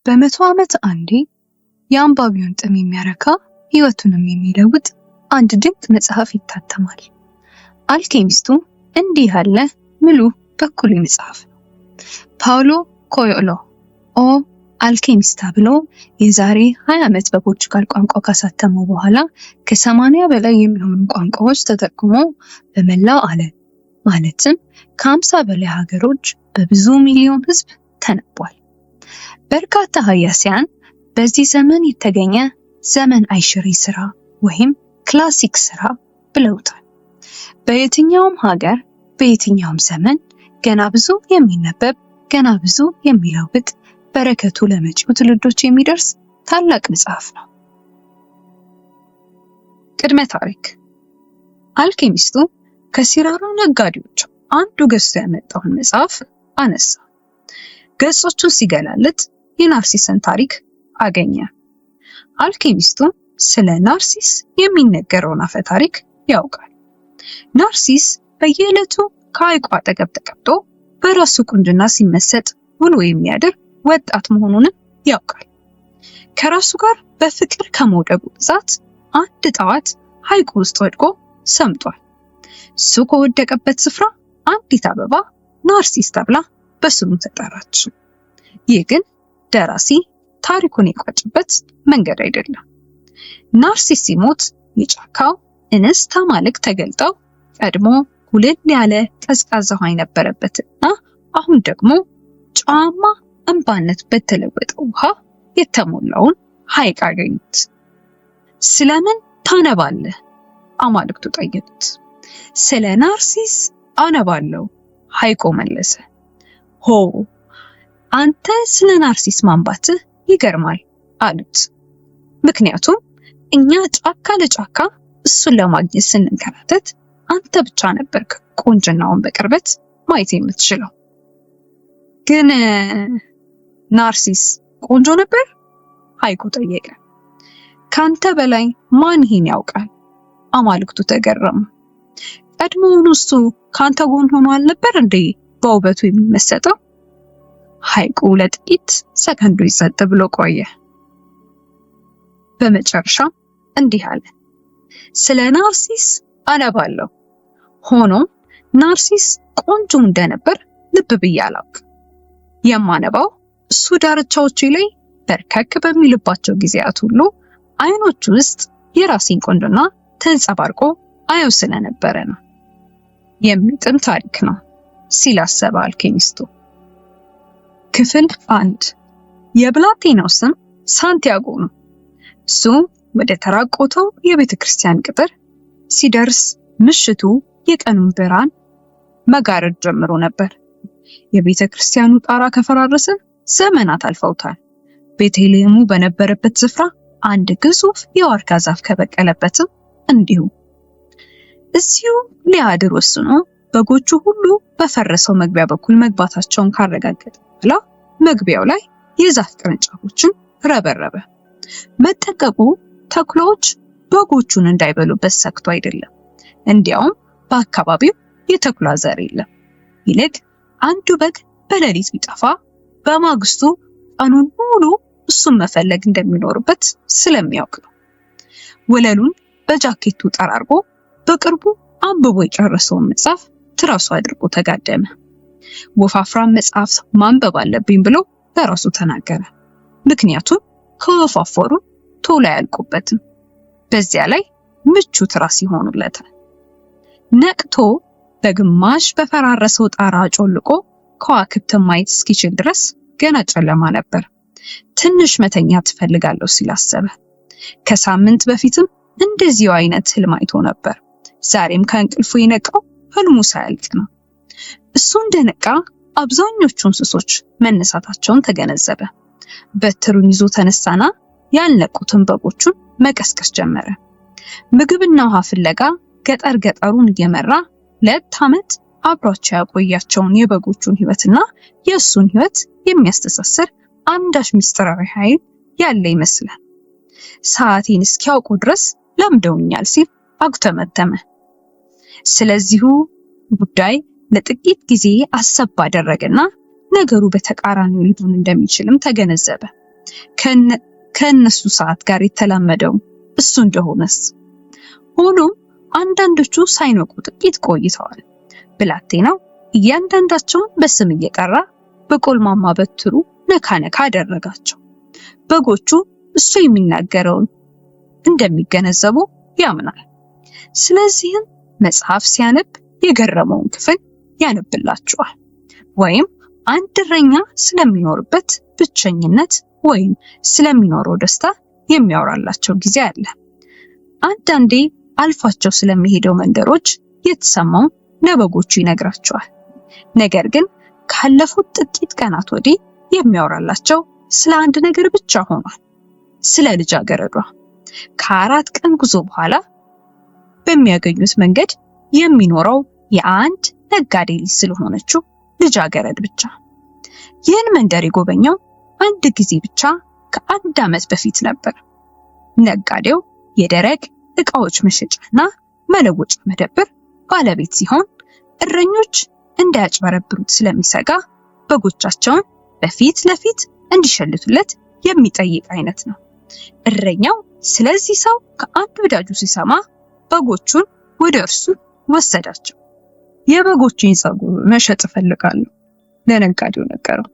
በ100 ዓመት አንዴ የአንባቢውን ጥም የሚያረካ ሕይወቱንም የሚለውጥ አንድ ድንቅ መጽሐፍ ይታተማል። አልኬሚስቱ እንዲህ ያለ ምሉ በኩል መጽሐፍ ነው። ፓውሎ ኮይሎ ኦ አልኬሚስታ ብሎ የዛሬ 20 ዓመት በፖርቹጋል ቋንቋ ካሳተመው በኋላ ከ80 በላይ የሚሆኑ ቋንቋዎች ተተርጉሞ በመላው ዓለም ማለትም ከ50 በላይ ሀገሮች በብዙ ሚሊዮን ሕዝብ ተነቧል። በርካታ ሀያሲያን በዚህ ዘመን የተገኘ ዘመን አይሽሬ ስራ ወይም ክላሲክ ስራ ብለውታል። በየትኛውም ሀገር በየትኛውም ዘመን ገና ብዙ የሚነበብ ገና ብዙ የሚለውጥ በረከቱ ለመጪው ትውልዶች የሚደርስ ታላቅ መጽሐፍ ነው። ቅድመ ታሪክ። አልኬሚስቱ ከሲራራ ነጋዴዎች አንዱ ገዝቶ ያመጣውን መጽሐፍ አነሳ። ገጾቹን ሲገላልጥ የናርሲስን ታሪክ አገኘ። አልኬሚስቱ ስለ ናርሲስ የሚነገረውን አፈ ታሪክ ያውቃል። ናርሲስ በየዕለቱ ከሐይቁ አጠገብ ተቀምጦ በራሱ ቁንጅና ሲመሰጥ ውሎ የሚያድር ወጣት መሆኑን ያውቃል። ከራሱ ጋር በፍቅር ከመውደቁ ብዛት አንድ ጠዋት ሐይቁ ውስጥ ወድቆ ሰምጧል። እሱ ከወደቀበት ስፍራ አንዲት አበባ ናርሲስ ተብላ በስሙ ተጠራች። ይህ ግን ደራሲ ታሪኩን የቋጭበት መንገድ አይደለም። ናርሲስ ሲሞት የጫካው እንስት አማልክት ተገልጠው ቀድሞ ኩልል ያለ ቀዝቃዛ ውሃ የነበረበትና አሁን ደግሞ ጨዋማ እንባነት በተለወጠ ውሃ የተሞላውን ሐይቅ አገኙት። ስለምን ታነባለህ? አማልክቱ ጠየቁት። ስለ ናርሲስ አነባለሁ፣ ሐይቁ መለሰ። ሆ አንተ ስለ ናርሲስ ማንባትህ ይገርማል አሉት። ምክንያቱም እኛ ጫካ ለጫካ እሱን ለማግኘት ስንንከራተት አንተ ብቻ ነበርክ ቁንጅናውን በቅርበት ማየት የምትችለው። ግን ናርሲስ ቆንጆ ነበር? ሐይቁ ጠየቀ። ካንተ በላይ ማን ይሄን ያውቃል? አማልክቱ ተገረሙ። ቀድሞውኑ እሱ ካንተ ጎን ሆኖ አልነበር እንዴ በውበቱ የሚመሰጠው? ሐይቁ ለጥቂት ሰከንዶች ጸጥ ብሎ ቆየ። በመጨረሻ እንዲህ አለ። ስለ ናርሲስ አነባለሁ። ሆኖም ናርሲስ ቆንጆ እንደነበር ልብ ብዬ አላውቅም። የማነባው እሱ ዳርቻዎቹ ላይ በርከክ በሚልባቸው ጊዜያት ሁሉ አይኖቹ ውስጥ የራሴን ቆንጆና ተንጸባርቆ አየው ስለነበረ ነው። የሚጥም ታሪክ ነው ሲል አሰበ አልኬሚስቱ። ክፍል 1። የብላቴናው ስም ሳንቲያጎ ነው። እሱ ወደ ተራቆተው የቤተ ክርስቲያን ቅጥር ሲደርስ ምሽቱ የቀኑን ብርሃን መጋረድ ጀምሮ ነበር። የቤተ ክርስቲያኑ ጣራ ከፈራረሰ ዘመናት አልፈውታል። ቤተልሔሙ በነበረበት ስፍራ አንድ ግዙፍ የዋርካ ዛፍ ከበቀለበትም እንዲሁ። እዚሁ ሊያድር ወስኖ በጎቹ ሁሉ በፈረሰው መግቢያ በኩል መግባታቸውን ካረጋገጠ በኋላ መግቢያው ላይ የዛፍ ቅርንጫፎችን ረበረበ። መጠንቀቁ ተኩላዎች በጎቹን እንዳይበሉበት ሰክቶ አይደለም። እንዲያውም በአካባቢው የተኩላ ዘር የለም። ይልቅ አንዱ በግ በሌሊት ቢጠፋ በማግስቱ ቀኑን ሙሉ እሱን መፈለግ እንደሚኖርበት ስለሚያውቅ ነው። ወለሉን በጃኬቱ ጠራርጎ በቅርቡ አንብቦ የጨረሰውን መጽሐፍ ትራሱ አድርጎ ተጋደመ። ወፋፍራም መጽሐፍ ማንበብ አለብኝ ብሎ በራሱ ተናገረ። ምክንያቱም ከወፋፈሩ ቶሎ አያልቁበትም። በዚያ ላይ ምቹ ትራስ ይሆኑለታል። ነቅቶ በግማሽ በፈራረሰው ጣራ ጮልቆ ከዋክብትን ማየት እስኪችል ድረስ ገና ጨለማ ነበር። ትንሽ መተኛ ትፈልጋለሁ ሲል አሰበ። ከሳምንት በፊትም እንደዚሁ አይነት ህልም አይቶ ነበር። ዛሬም ከእንቅልፉ የነቃው ህልሙ ሳያልቅ ነው። እሱ እንደነቃ አብዛኞቹ እንስሶች መነሳታቸውን ተገነዘበ። በትሩን ይዞ ተነሳና ያልነቁትን በጎቹን መቀስቀስ ጀመረ። ምግብና ውሃ ፍለጋ ገጠር ገጠሩን እየመራ ለ2 ዓመት አብሯቸው ያቆያቸውን የበጎቹን ህይወትና የእሱን ህይወት የሚያስተሳስር አንዳች ምስጢራዊ ኃይል ያለ ይመስላል። ሰዓቴን እስኪያውቁ ድረስ ለምደውኛል ሲል አጉተመተመ። ስለዚሁ ጉዳይ ለጥቂት ጊዜ አሰብ አደረገና ነገሩ በተቃራኒው ሊሆን እንደሚችልም ተገነዘበ። ከነሱ ሰዓት ጋር የተላመደው እሱ እንደሆነስ? ሆኖም አንዳንዶቹ ሳይነቁ ጥቂት ቆይተዋል። ብላቴናው እያንዳንዳቸውን በስም እየጠራ በቆልማማ በትሩ ነካ ነካ አደረጋቸው። በጎቹ እሱ የሚናገረውን እንደሚገነዘቡ ያምናል። ስለዚህም መጽሐፍ ሲያነብ የገረመውን ክፍል ያነብላቸዋል። ወይም አንድ እረኛ ስለሚኖርበት ብቸኝነት ወይም ስለሚኖረው ደስታ የሚያወራላቸው ጊዜ አለ። አንዳንዴ አልፏቸው ስለሚሄደው መንደሮች የተሰማውን ለበጎቹ ይነግራቸዋል። ነገር ግን ካለፉት ጥቂት ቀናት ወዲህ የሚያወራላቸው ስለ አንድ ነገር ብቻ ሆኗል። ስለ ልጃገረዷ ከ4 ቀን ጉዞ በኋላ በሚያገኙት መንገድ የሚኖረው የአንድ ነጋዴ ልጅ ስለሆነችው ልጃገረድ ብቻ። ይህን መንደር የጎበኘው አንድ ጊዜ ብቻ ከ1 ዓመት በፊት ነበር። ነጋዴው የደረቅ ዕቃዎች መሸጫና መለወጫ መደብር ባለቤት ሲሆን እረኞች እንዳያጭበረብሩት ስለሚሰጋ በጎቻቸውን በፊት ለፊት እንዲሸልቱለት የሚጠይቅ አይነት ነው። እረኛው ስለዚህ ሰው ከአንድ ወዳጁ ሲሰማ በጎቹን ወደ እርሱ ወሰዳቸው። የበጎቹን ፀጉር መሸጥ እፈልጋለሁ ለነጋዴው ነገረው።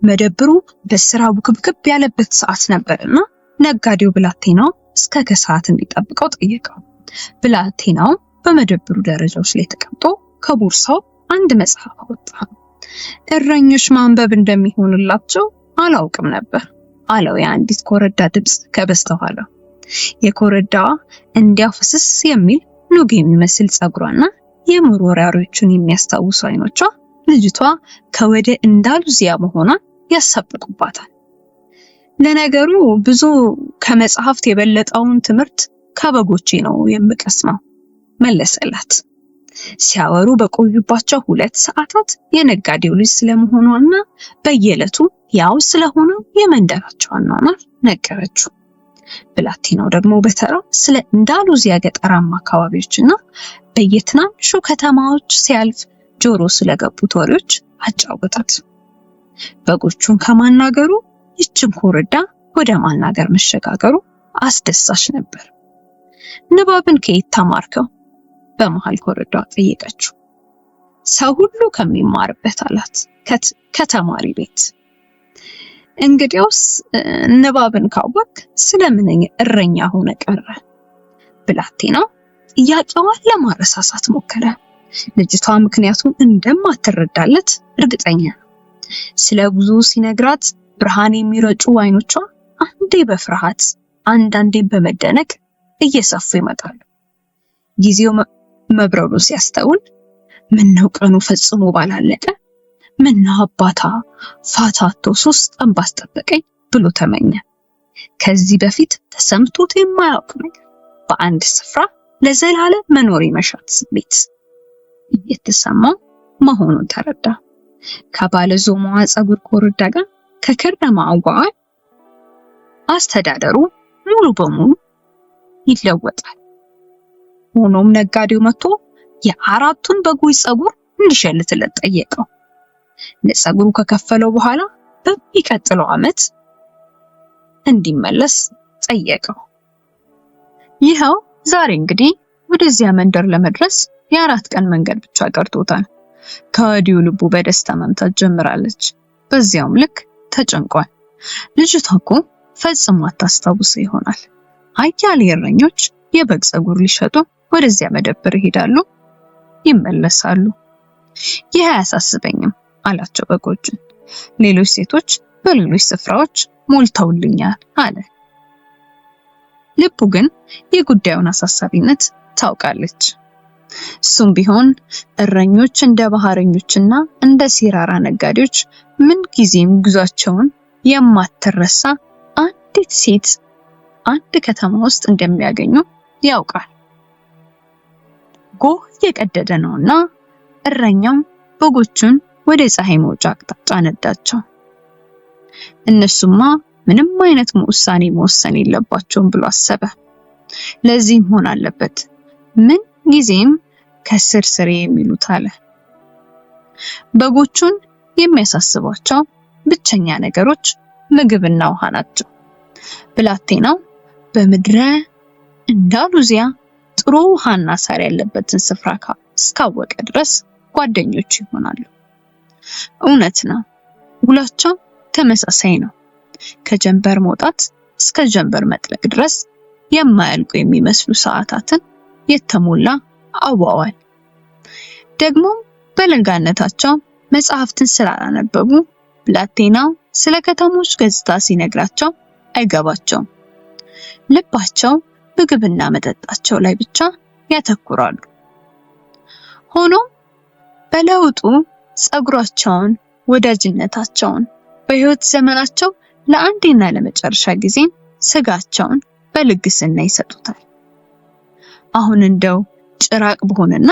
መደብሩ በስራ ውክብክብ ያለበት ሰዓት ነበርና ነጋዴው ብላቴናው እስከ ከሰዓት እንዲጠብቀው ጠየቀው። ብላቴናው በመደብሩ ደረጃዎች ላይ ተቀምጦ ከቦርሳው አንድ መጽሐፍ አወጣ። እረኞች ማንበብ እንደሚሆንላቸው አላውቅም ነበር አለው የአንዲት ኮረዳ ድምፅ ከበስተኋላ። የኮረዳዋ እንዲያው ፍስስ የሚል ኑግ የሚመስል ፀጉሯና የመወራሪዎቹን የሚያስታውሱ አይኖቿ ልጅቷ ከወደ እንዳሉዚያ መሆኗን ያሳብቁባታል። ለነገሩ ብዙ ከመጽሐፍት የበለጠውን ትምህርት ከበጎቼ ነው የምቀስመው መለሰላት። ሲያወሩ በቆዩባቸው 2 ሰዓታት የነጋዴው ልጅ ስለመሆኗና በየዕለቱ ያው ስለሆነ የመንደራቸው አኗኗር ነገረችው። ብላቴናው ደግሞ በተራ ስለ እንዳሉዚያ ገጠራማ አካባቢዎችና በየትናንሹ ከተማዎች ሲያልፍ ጆሮ ስለገቡት ወሬዎች አጫወታት። በጎቹን ከማናገሩ ይችን ኮረዳ ወደ ማናገር መሸጋገሩ አስደሳች ነበር። ንባብን ከየት ተማርከው? በመሃል ኮረዳዋ ጠየቀችው። ሰው ሁሉ ከሚማርበት አላት። ከተማሪ ቤት። እንግዲያውስ ንባብን ካወቅ ስለምን እረኛ ሆነ ቀረ? ብላቴናው ጥያቄዋን ለማረሳሳት ሞከረ። ልጅቷ ምክንያቱም እንደማትረዳለት እርግጠኛ ነው። ስለ ጉዞ ሲነግራት ብርሃን የሚረጩ አይኖቿ አንዴ በፍርሃት አንዳንዴ በመደነቅ እየሰፉ ይመጣሉ። ጊዜው መብረሩ ሲያስተውል ምነው ቀኑ ፈጽሞ ባላለቀ፣ ምነው አባታ ፋታቶ 3 ቀን ባስጠበቀኝ ብሎ ተመኘ። ከዚህ በፊት ተሰምቶት የማያውቅ ነገር በአንድ ስፍራ ለዘላለም መኖር የመሻት ስሜት እየተሰማው መሆኑን ተረዳ። ከባለ ዞማዋ ፀጉር ኮረዳ ጋር ከከረማ አዋዋል አስተዳደሩ ሙሉ በሙሉ ይለወጣል። ሆኖም ነጋዴው መጥቶ የ4ቱን በጎች ፀጉር እንዲሸልትለት ጠየቀው። ለፀጉሩ ከከፈለው በኋላ በሚቀጥለው ዓመት እንዲመለስ ጠየቀው። ይኸው ዛሬ እንግዲህ ወደዚያ መንደር ለመድረስ የ4 ቀን መንገድ ብቻ ቀርቶታል። ከወዲሁ ልቡ በደስታ መምታት ጀምራለች። በዚያውም ልክ ተጨንቋል። ልጅቷ እኮ ፈጽሞ አታስታውሰው ይሆናል። አያሌ እረኞች የበግ ፀጉር ሊሸጡ ወደዚያ መደብር ይሄዳሉ፣ ይመለሳሉ። ይህ አያሳስበኝም አላቸው በጎቹን። ሌሎች ሴቶች በሌሎች ስፍራዎች ሞልተውልኛል አለ። ልቡ ግን የጉዳዩን አሳሳቢነት ታውቃለች። እሱም ቢሆን እረኞች እንደ ባህረኞችና እንደ ሲራራ ነጋዴዎች ምን ጊዜም ጉዟቸውን የማትረሳ አንዲት ሴት አንድ ከተማ ውስጥ እንደሚያገኙ ያውቃል። ጎህ የቀደደ ነውና እረኛው በጎቹን ወደ ፀሐይ መውጫ አቅጣጫ ነዳቸው። እነሱማ ምንም አይነት ውሳኔ መወሰን የለባቸውም ብሎ አሰበ። ለዚህ መሆን አለበት ምን ጊዜም ከስር ስር የሚሉት አለ። በጎቹን የሚያሳስቧቸው ብቸኛ ነገሮች ምግብና ውሃ ናቸው። ብላቴናው በምድረ አንዳሉዚያ ጥሩ ውሃና ሳር ያለበትን ስፍራ እስካወቀ ድረስ ጓደኞች ይሆናሉ። እውነት ነው፣ ውሏቸው ተመሳሳይ ነው። ከጀንበር መውጣት እስከ ጀንበር መጥለቅ ድረስ የማያልቁ የሚመስሉ ሰዓታትን የተሞላ አዋዋል። ደግሞ በለጋነታቸው መጽሐፍትን ስላላነበቡ ብላቴናው ስለ ከተሞች ገጽታ ሲነግራቸው አይገባቸውም። ልባቸው ምግብና መጠጣቸው ላይ ብቻ ያተኩራሉ። ሆኖም በለውጡ ጸጉራቸውን፣ ወዳጅነታቸውን በሕይወት ዘመናቸው ለአንዴና ለመጨረሻ ጊዜ ስጋቸውን በልግስና ይሰጡታል። አሁን እንደው ጭራቅ ብሆንና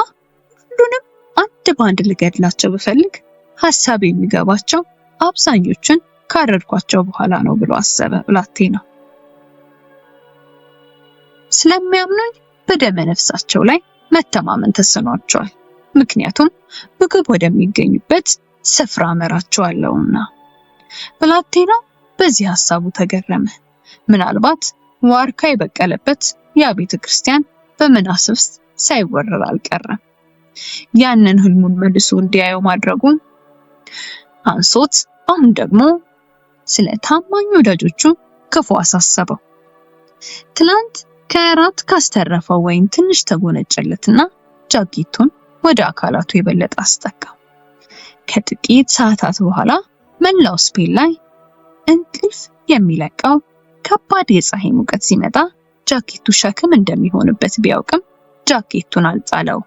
ሁሉንም አንድ ባንድ ልገድላቸው ብፈልግ ሐሳብ የሚገባቸው አብዛኞቹን ካረድኳቸው በኋላ ነው ብሎ አሰበ ብላቴናው። ስለሚያምኑኝ በደመ ነፍሳቸው ላይ መተማመን ተስኗቸዋል። ምክንያቱም ምግብ ወደሚገኙበት ስፍራ አመራቸዋለሁና። ብላቴናው በዚህ ሐሳቡ ተገረመ። ምናልባት ዋርካ የበቀለበት ያ ቤተ ክርስቲያን በመናፍስት ሳይወረር አልቀረም። ያንን ህልሙን መልሶ እንዲያየው ማድረጉ አንሶት አሁን ደግሞ ስለ ታማኝ ወዳጆቹ ክፉ አሳሰበው። ትላንት ከእራት ካስተረፈው ወይም ትንሽ ተጎነጨለትና ጃኬቱን ወደ አካላቱ የበለጠ አስጠጋው። ከጥቂት ሰዓታት በኋላ መላው ስፔን ላይ እንቅልፍ የሚለቀው ከባድ የፀሐይ ሙቀት ሲመጣ ጃኬቱ ሸክም እንደሚሆንበት ቢያውቅም ጃኬቱን አልጣለው።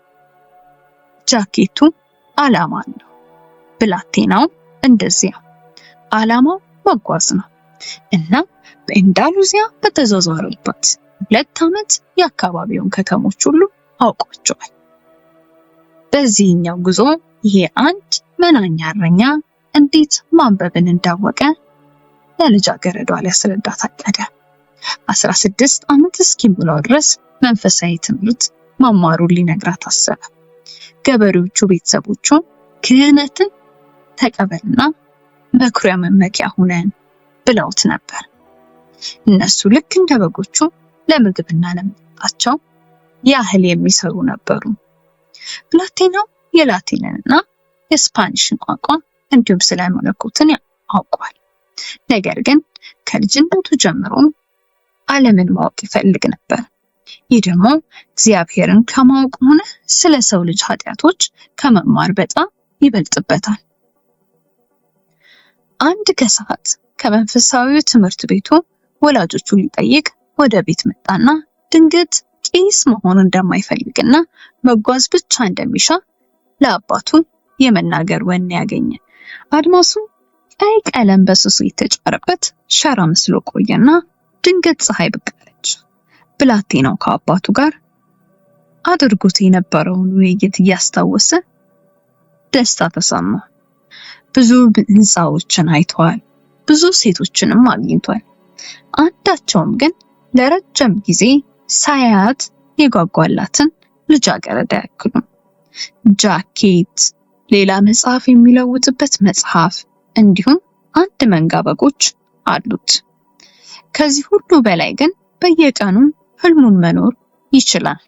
ጃኬቱ ዓላማ አለው። ብላቴናው እንደዚያ ዓላማው መጓዝ ነው እና በአንዳሉዚያ በተዘዋወረበት 2 ዓመት የአካባቢውን ከተሞች ሁሉ አውቋቸዋል። በዚህኛው ጉዞ ይሄ አንድ መናኛ እረኛ እንዴት ማንበብን እንዳወቀ ለልጃገረዷ ሊያስረዳት አቀደ። 16 ዓመት እስኪሞላው ድረስ መንፈሳዊ ትምህርት መማሩን ሊነግራት አሰበ። ገበሬዎቹ ቤተሰቦቹ ክህነትን ተቀበልና መኩሪያ መመኪያ ሁነን ብለውት ነበር። እነሱ ልክ እንደ በጎቹ ለምግብና ለመጠጣቸው ያህል የሚሰሩ ነበሩ። ብላቴናው የላቲንና የስፓኒሽን ቋንቋ እንዲሁም ስለ መለኮትን ያውቋል። ነገር ግን ከልጅነቱ ጀምሮ ዓለምን ማወቅ ይፈልግ ነበር። ይህ ደግሞ እግዚአብሔርን ከማወቅ ሆነ ስለ ሰው ልጅ ኃጢአቶች ከመማር በጣም ይበልጥበታል። አንድ ከሰዓት ከመንፈሳዊ ትምህርት ቤቱ ወላጆቹን ሊጠይቅ ወደ ቤት መጣና ድንገት ቄስ መሆን እንደማይፈልግና መጓዝ ብቻ እንደሚሻ ለአባቱ የመናገር ወኔ ያገኘ። አድማሱ ቀይ ቀለም በስሱ የተጫረበት ሸራ መስሎ ቆየና ድንገት ፀሐይ ብቅ አለች። ብላቴናው ከአባቱ ጋር አድርጎት የነበረውን ውይይት እያስታወሰ ደስታ ተሰማው። ብዙ ህንፃዎችን አይቷል፣ ብዙ ሴቶችንም አግኝቷል። አንዳቸውም ግን ለረጅም ጊዜ ሳያት የጓጓላትን ልጃገረድ አያክሉም። ጃኬት፣ ሌላ መጽሐፍ የሚለውጥበት መጽሐፍ እንዲሁም 1 መንጋ በጎች አሉት። ከዚህ ሁሉ በላይ ግን በየቀኑ ህልሙን መኖር ይችላል።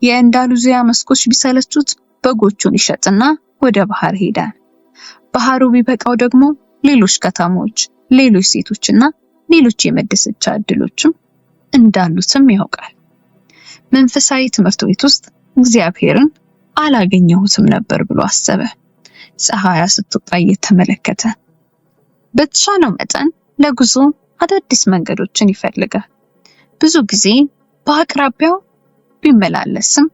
የአንዳሉዚያ መስኮች ቢሰለቹት በጎቹን ይሸጥና ወደ ባህር ሄዳል። ባህሩ ቢበቃው ደግሞ ሌሎች ከተሞች፣ ሌሎች ሴቶችና ሌሎች የመደሰቻ እድሎችም እንዳሉትም ያውቃል። መንፈሳዊ ትምህርት ቤት ውስጥ እግዚአብሔርን አላገኘሁትም ነበር ብሎ አሰበ። ፀሐያ ስትወጣ እየተመለከተ በተሻለው መጠን ለጉዞ አዳዲስ መንገዶችን ይፈልጋል። ብዙ ጊዜ በአቅራቢያው ቢመላለስም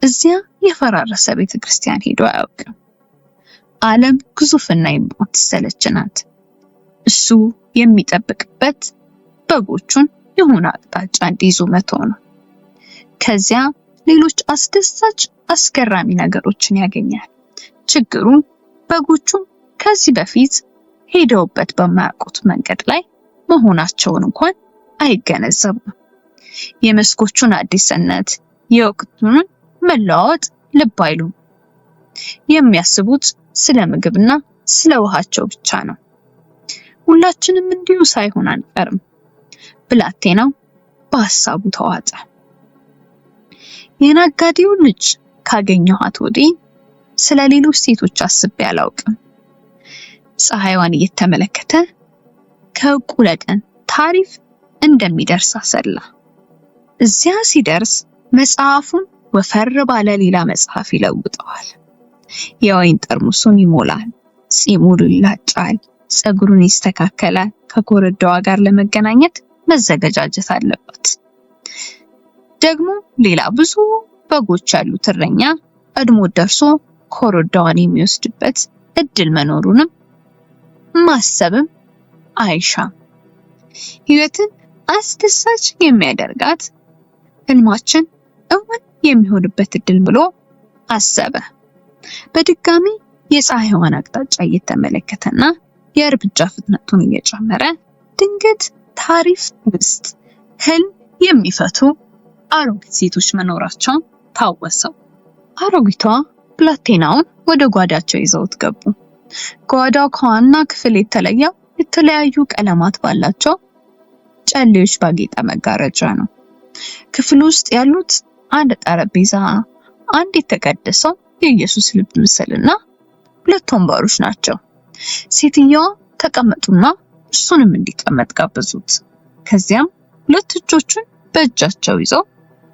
እዚያ የፈራረሰ ቤተክርስቲያን ሄዶ አያውቅም። ዓለም ግዙፍና የማትሰለች ናት። እሱ የሚጠብቅበት በጎቹን የሆነ አቅጣጫ እንዲይዙ መተው ነው። ከዚያ ሌሎች አስደሳች አስገራሚ ነገሮችን ያገኛል። ችግሩ በጎቹ ከዚህ በፊት ሄደውበት በማያውቁት መንገድ ላይ መሆናቸውን እንኳን አይገነዘቡም። የመስኮቹን አዲስነት፣ የወቅቱን መለዋወጥ ልብ አይሉም። የሚያስቡት ስለ ምግብና ስለ ውሃቸው ብቻ ነው። ሁላችንም እንዲሁ ሳይሆን አንቀርም። ብላቴናው በሐሳቡ ተዋጠ። የነጋዴውን ልጅ ካገኘኋት ወዲህ ስለ ሌሎች ሴቶች አስቤ አላውቅም። ፀሐይዋን እየተመለከተ ከእኩለ ቀን ታሪፍ እንደሚደርስ አሰላ። እዚያ ሲደርስ መጽሐፉን ወፈር ባለ ሌላ መጽሐፍ ይለውጠዋል። የወይን ጠርሙሱን ይሞላል፣ ፂሙን ይላጫል፣ ፀጉሩን ይስተካከላል። ከኮረዳዋ ጋር ለመገናኘት መዘገጃጀት አለበት። ደግሞ ሌላ ብዙ በጎች ያሉት እረኛ ቀድሞ ደርሶ ኮረዳዋን የሚወስድበት እድል መኖሩንም ማሰብም አይሻም። ሕይወትን አስደሳች የሚያደርጋት ህልማችን እውን የሚሆንበት እድል ብሎ አሰበ። በድጋሚ የፀሐይዋን አቅጣጫ እየተመለከተና የእርምጃ ፍጥነቱን እየጨመረ ድንገት ታሪፍ ውስጥ ህልም የሚፈቱ አሮጊት ሴቶች መኖራቸውን ታወሰው። አሮጊቷ ብላቴናውን ወደ ጓዳቸው ይዘውት ገቡ። ጓዳው ከዋና ክፍል የተለየው የተለያዩ ቀለማት ባላቸው ጨሌዎች ባጌጠ መጋረጃ ነው። ክፍሉ ውስጥ ያሉት አንድ ጠረጴዛ፣ አንድ የተቀደሰው የኢየሱስ ልብ ምስልና 2 ወንበሮች ናቸው። ሴትየዋ ተቀመጡና እሱንም እንዲቀመጥ ጋበዙት። ከዚያም 2 እጆቹን በእጃቸው ይዘው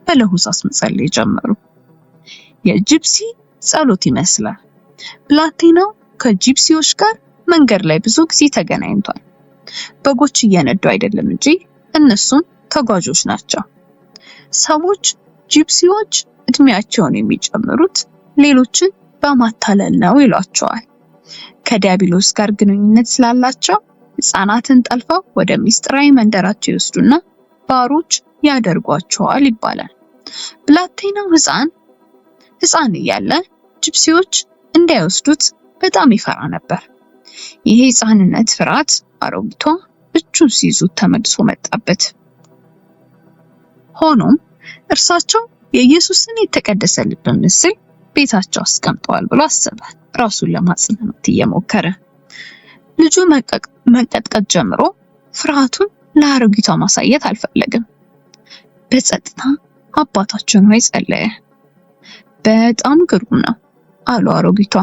በለሆሳስ መጸለይ ጀመሩ። የጂፕሲ ጸሎት ይመስላል። ብላቴናው ከጂፕሲዎች ጋር መንገድ ላይ ብዙ ጊዜ ተገናኝቷል። በጎች እየነዱ አይደለም እንጂ እነሱም ተጓዦች ናቸው። ሰዎች ጂፕሲዎች እድሜያቸውን የሚጨምሩት ሌሎችን በማታለል ነው ይሏቸዋል። ከዲያብሎስ ጋር ግንኙነት ስላላቸው ሕፃናትን ጠልፈው ወደ ምስጢራዊ መንደራቸው ይወስዱና ባሮች ያደርጓቸዋል ይባላል። ብላቴናው ሕፃን እያለ ጂፕሲዎች እንዳይወስዱት በጣም ይፈራ ነበር። ይሄ ሕፃንነት ፍርሃት አሮጊቷ እጁን ሲይዙት ተመልሶ መጣበት። ሆኖም እርሳቸው የኢየሱስን የተቀደሰ ልብ ምስል ቤታቸው አስቀምጠዋል ብሎ አሰበ። ራሱን ለማጽናናት እየሞከረ ልጁ መንቀጥቀጥ ጀምሮ ፍርሃቱን ለአሮጊቷ ማሳየት አልፈለግም። በጸጥታ አባታችን ሆይ ጸለየ። በጣም ግሩም ነው አሉ አሮጊቷ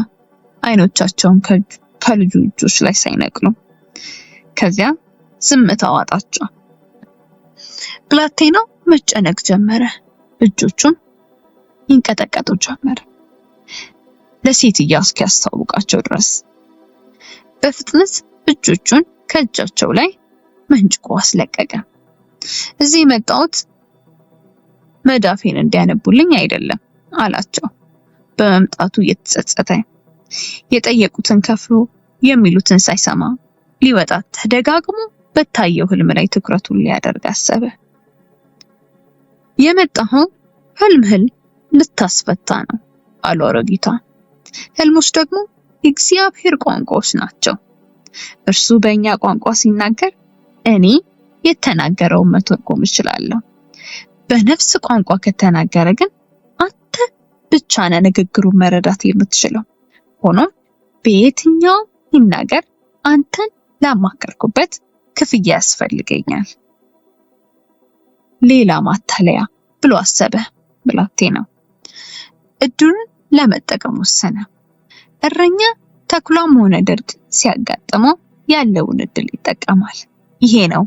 አይኖቻቸውን ከልጁ እጆች ላይ ሳይነቅሉ። ከዚያ ዝምታ ዋጣቸው። ብላቴናው መጨነቅ ጀመረ። እጆቹን ይንቀጠቀጡ ጀመረ ለሴትየዋ እስኪያስታውቃቸው ድረስ። በፍጥነት እጆቹን ከእጃቸው ላይ መንጭቆ አስለቀቀ። እዚህ የመጣሁት መዳፌን እንዲያነቡልኝ አይደለም አላቸው በመምጣቱ እየተጸጸተ። የጠየቁትን ከፍሎ የሚሉትን ሳይሰማ ሊወጣ ተደጋግሞ በታየው ህልም ላይ ትኩረቱን ሊያደርግ አሰበ። የመጣኸው ህልም ልታስፈታ ነው አሉ አሮጊቷ። ህልሞች ደግሞ የእግዚአብሔር ቋንቋዎች ናቸው። እርሱ በእኛ ቋንቋ ሲናገር እኔ የተናገረውን መተርጎም እችላለሁ። በነፍስ ቋንቋ ከተናገረ ግን አንተ ብቻ ነህ ንግግሩን መረዳት የምትችለው። ሆኖም በየትኛው ይናገር አንተን ላማከርኩበት ክፍያ ያስፈልገኛል። ሌላ ማታለያ ብሎ አሰበ። ብላቴናው እድሉን ለመጠቀም ወሰነ። እረኛ ተኩላም ሆነ ድርቅ ሲያጋጥመው ያለውን እድል ይጠቀማል። ይሄ ነው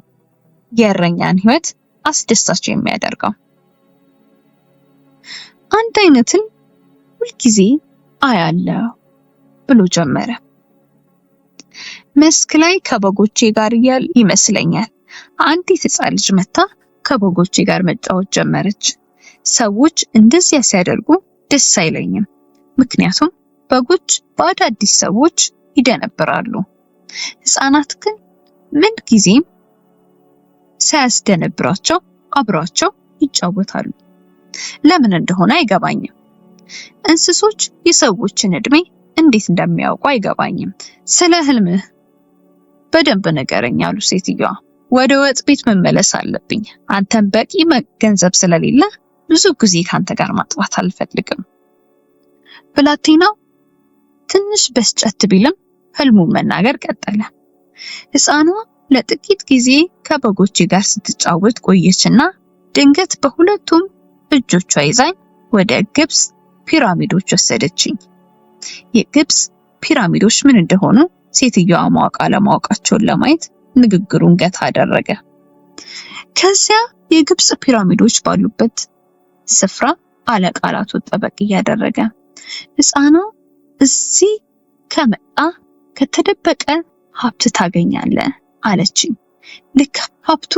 የእረኛን ህይወት አስደሳች የሚያደርገው። አንድ አይነትን ሁልጊዜ አያለው ብሎ ጀመረ። መስክ ላይ ከበጎቼ ጋር እያል ይመስለኛል አንዲት ሕፃን ልጅ መታ ከበጎቼ ጋር መጫወት ጀመረች። ሰዎች እንደዚያ ሲያደርጉ ደስ አይለኝም፣ ምክንያቱም በጎች በአዳዲስ ሰዎች ይደነብራሉ። ሕፃናት ግን ምን ጊዜም ሳያስደነብራቸው አብሯቸው ይጫወታሉ። ለምን እንደሆነ አይገባኝም። እንስሶች የሰዎችን እድሜ እንዴት እንደሚያውቁ አይገባኝም። ስለ ህልምህ በደንብ ንገረኝ አሉ ሴትዮዋ። ወደ ወጥ ቤት መመለስ አለብኝ። አንተን በቂ ገንዘብ ስለሌለ ብዙ ጊዜ ካንተ ጋር ማጥፋት አልፈልግም። ብላቴናው ትንሽ በስጨት ቢልም ህልሙን መናገር ቀጠለ። ሕፃኗ ለጥቂት ጊዜ ከበጎቼ ጋር ስትጫወት ቆየችና ድንገት በሁለቱም እጆቿ ይዛኝ ወደ ግብጽ ፒራሚዶች ወሰደችኝ። የግብጽ ፒራሚዶች ምን እንደሆኑ ሴትዮዋ ማወቅ አለማወቃቸውን ለማየት ንግግሩን ገታ አደረገ። ከዚያ የግብጽ ፒራሚዶች ባሉበት ስፍራ አለቃላቱ ጠበቅ እያደረገ ሕፃኗ እዚህ ከመጣ ከተደበቀ ሀብት ታገኛለህ አለችኝ። ልክ ሀብቱ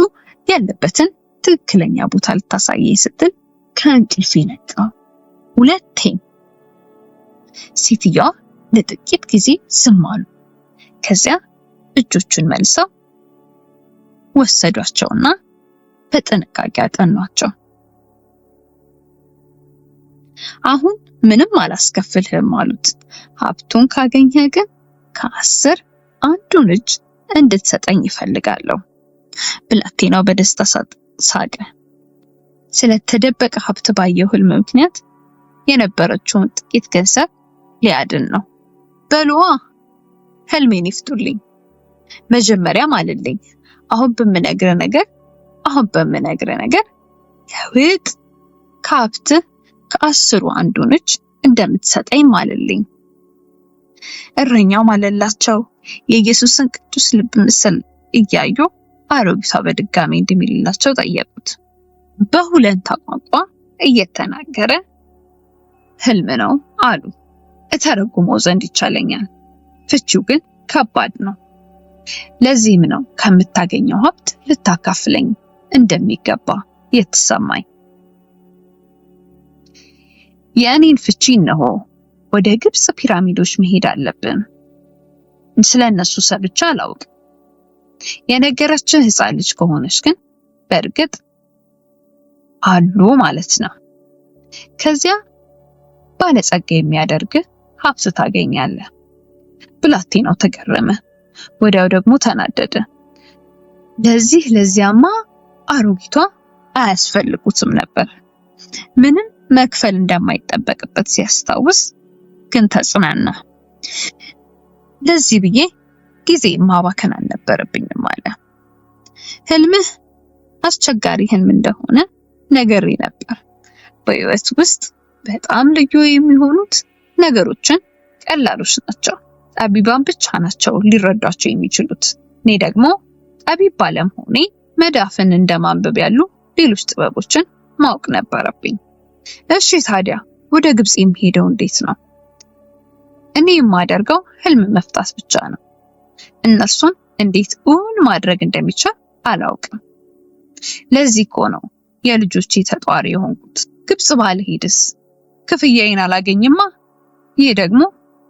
ያለበትን ትክክለኛ ቦታ ልታሳየኝ ስትል ከእንቅልፌ ነቃሁ። ሁለቴም። ሴትዮዋ ለጥቂት ጊዜ ዝም አሉ። ከዚያ እጆቹን መልሰው ወሰዷቸውና በጥንቃቄ አጠኗቸው። አሁን ምንም አላስከፍልህም አሉት። ሀብቱን ካገኘህ ግን ከ10 አንዱን እጅ እንድትሰጠኝ ይፈልጋለሁ። ብላቴናው በደስታ ሳቀ። ስለተደበቀ ሀብት ባየው ህልም ምክንያት የነበረችውን ጥቂት ገንዘብ ሊያድን ነው። በሉዋ ህልሜን ይፍቱልኝ። መጀመሪያ ማልልኝ። አሁን በምነግርህ ነገር ከውጥ ከሀብት ከ10 አንዱን እጅ እንደምትሰጠኝ ማልልኝ። እረኛው ማለላቸው። የኢየሱስን ቅዱስ ልብ ምስል እያዩ አሮጊቷ በድጋሚ እንደሚልላቸው ጠየቁት። በሁለንታ ቋንቋ እየተናገረ ህልም ነው አሉ። እተረጉመው ዘንድ ይቻለኛል፣ ፍቺው ግን ከባድ ነው። ለዚህም ነው ከምታገኘው ሀብት ልታካፍለኝ እንደሚገባ የተሰማኝ። የእኔን ፍቺ እነሆ። ወደ ግብጽ ፒራሚዶች መሄድ አለብን። ስለነሱ ሰምቼ አላውቅም። የነገረችህ ሕፃን ልጅ ከሆነች ግን በእርግጥ አሉ ማለት ነው። ከዚያ ባለጸጋ የሚያደርግህ ሀብት ታገኛለህ። ብላቴናው ተገረመ፣ ወዲያው ደግሞ ተናደደ። ለዚያማ አሮጊቷ አያስፈልጉትም ነበር። ምንም መክፈል እንደማይጠበቅበት ሲያስታውስ ግን ተጽናና። ለዚህ ብዬ ጊዜ ማባከን አልነበረብኝም አለ። ህልምህ አስቸጋሪ ህልም እንደሆነ ነግሬ ነበር። በህይወት ውስጥ በጣም ልዩ የሚሆኑት ነገሮችን ቀላሎች ናቸው። ጠቢባን ብቻ ናቸው ሊረዷቸው የሚችሉት። እኔ ደግሞ ጠቢብ ባለመሆኔ መዳፍን እንደማንበብ ያሉ ሌሎች ጥበቦችን ማወቅ ነበረብኝ። እሺ ታዲያ ወደ ግብጽ የሚሄደው እንዴት ነው? እኔ የማደርገው ህልም መፍታት ብቻ ነው። እነሱን እንዴት እውን ማድረግ እንደሚቻል አላውቅም። ለዚህ እኮ ነው የልጆቼ ተጧሪ የሆንኩት። ግብጽ ባልሄድስ ክፍያዬን አላገኝማ። ይህ ደግሞ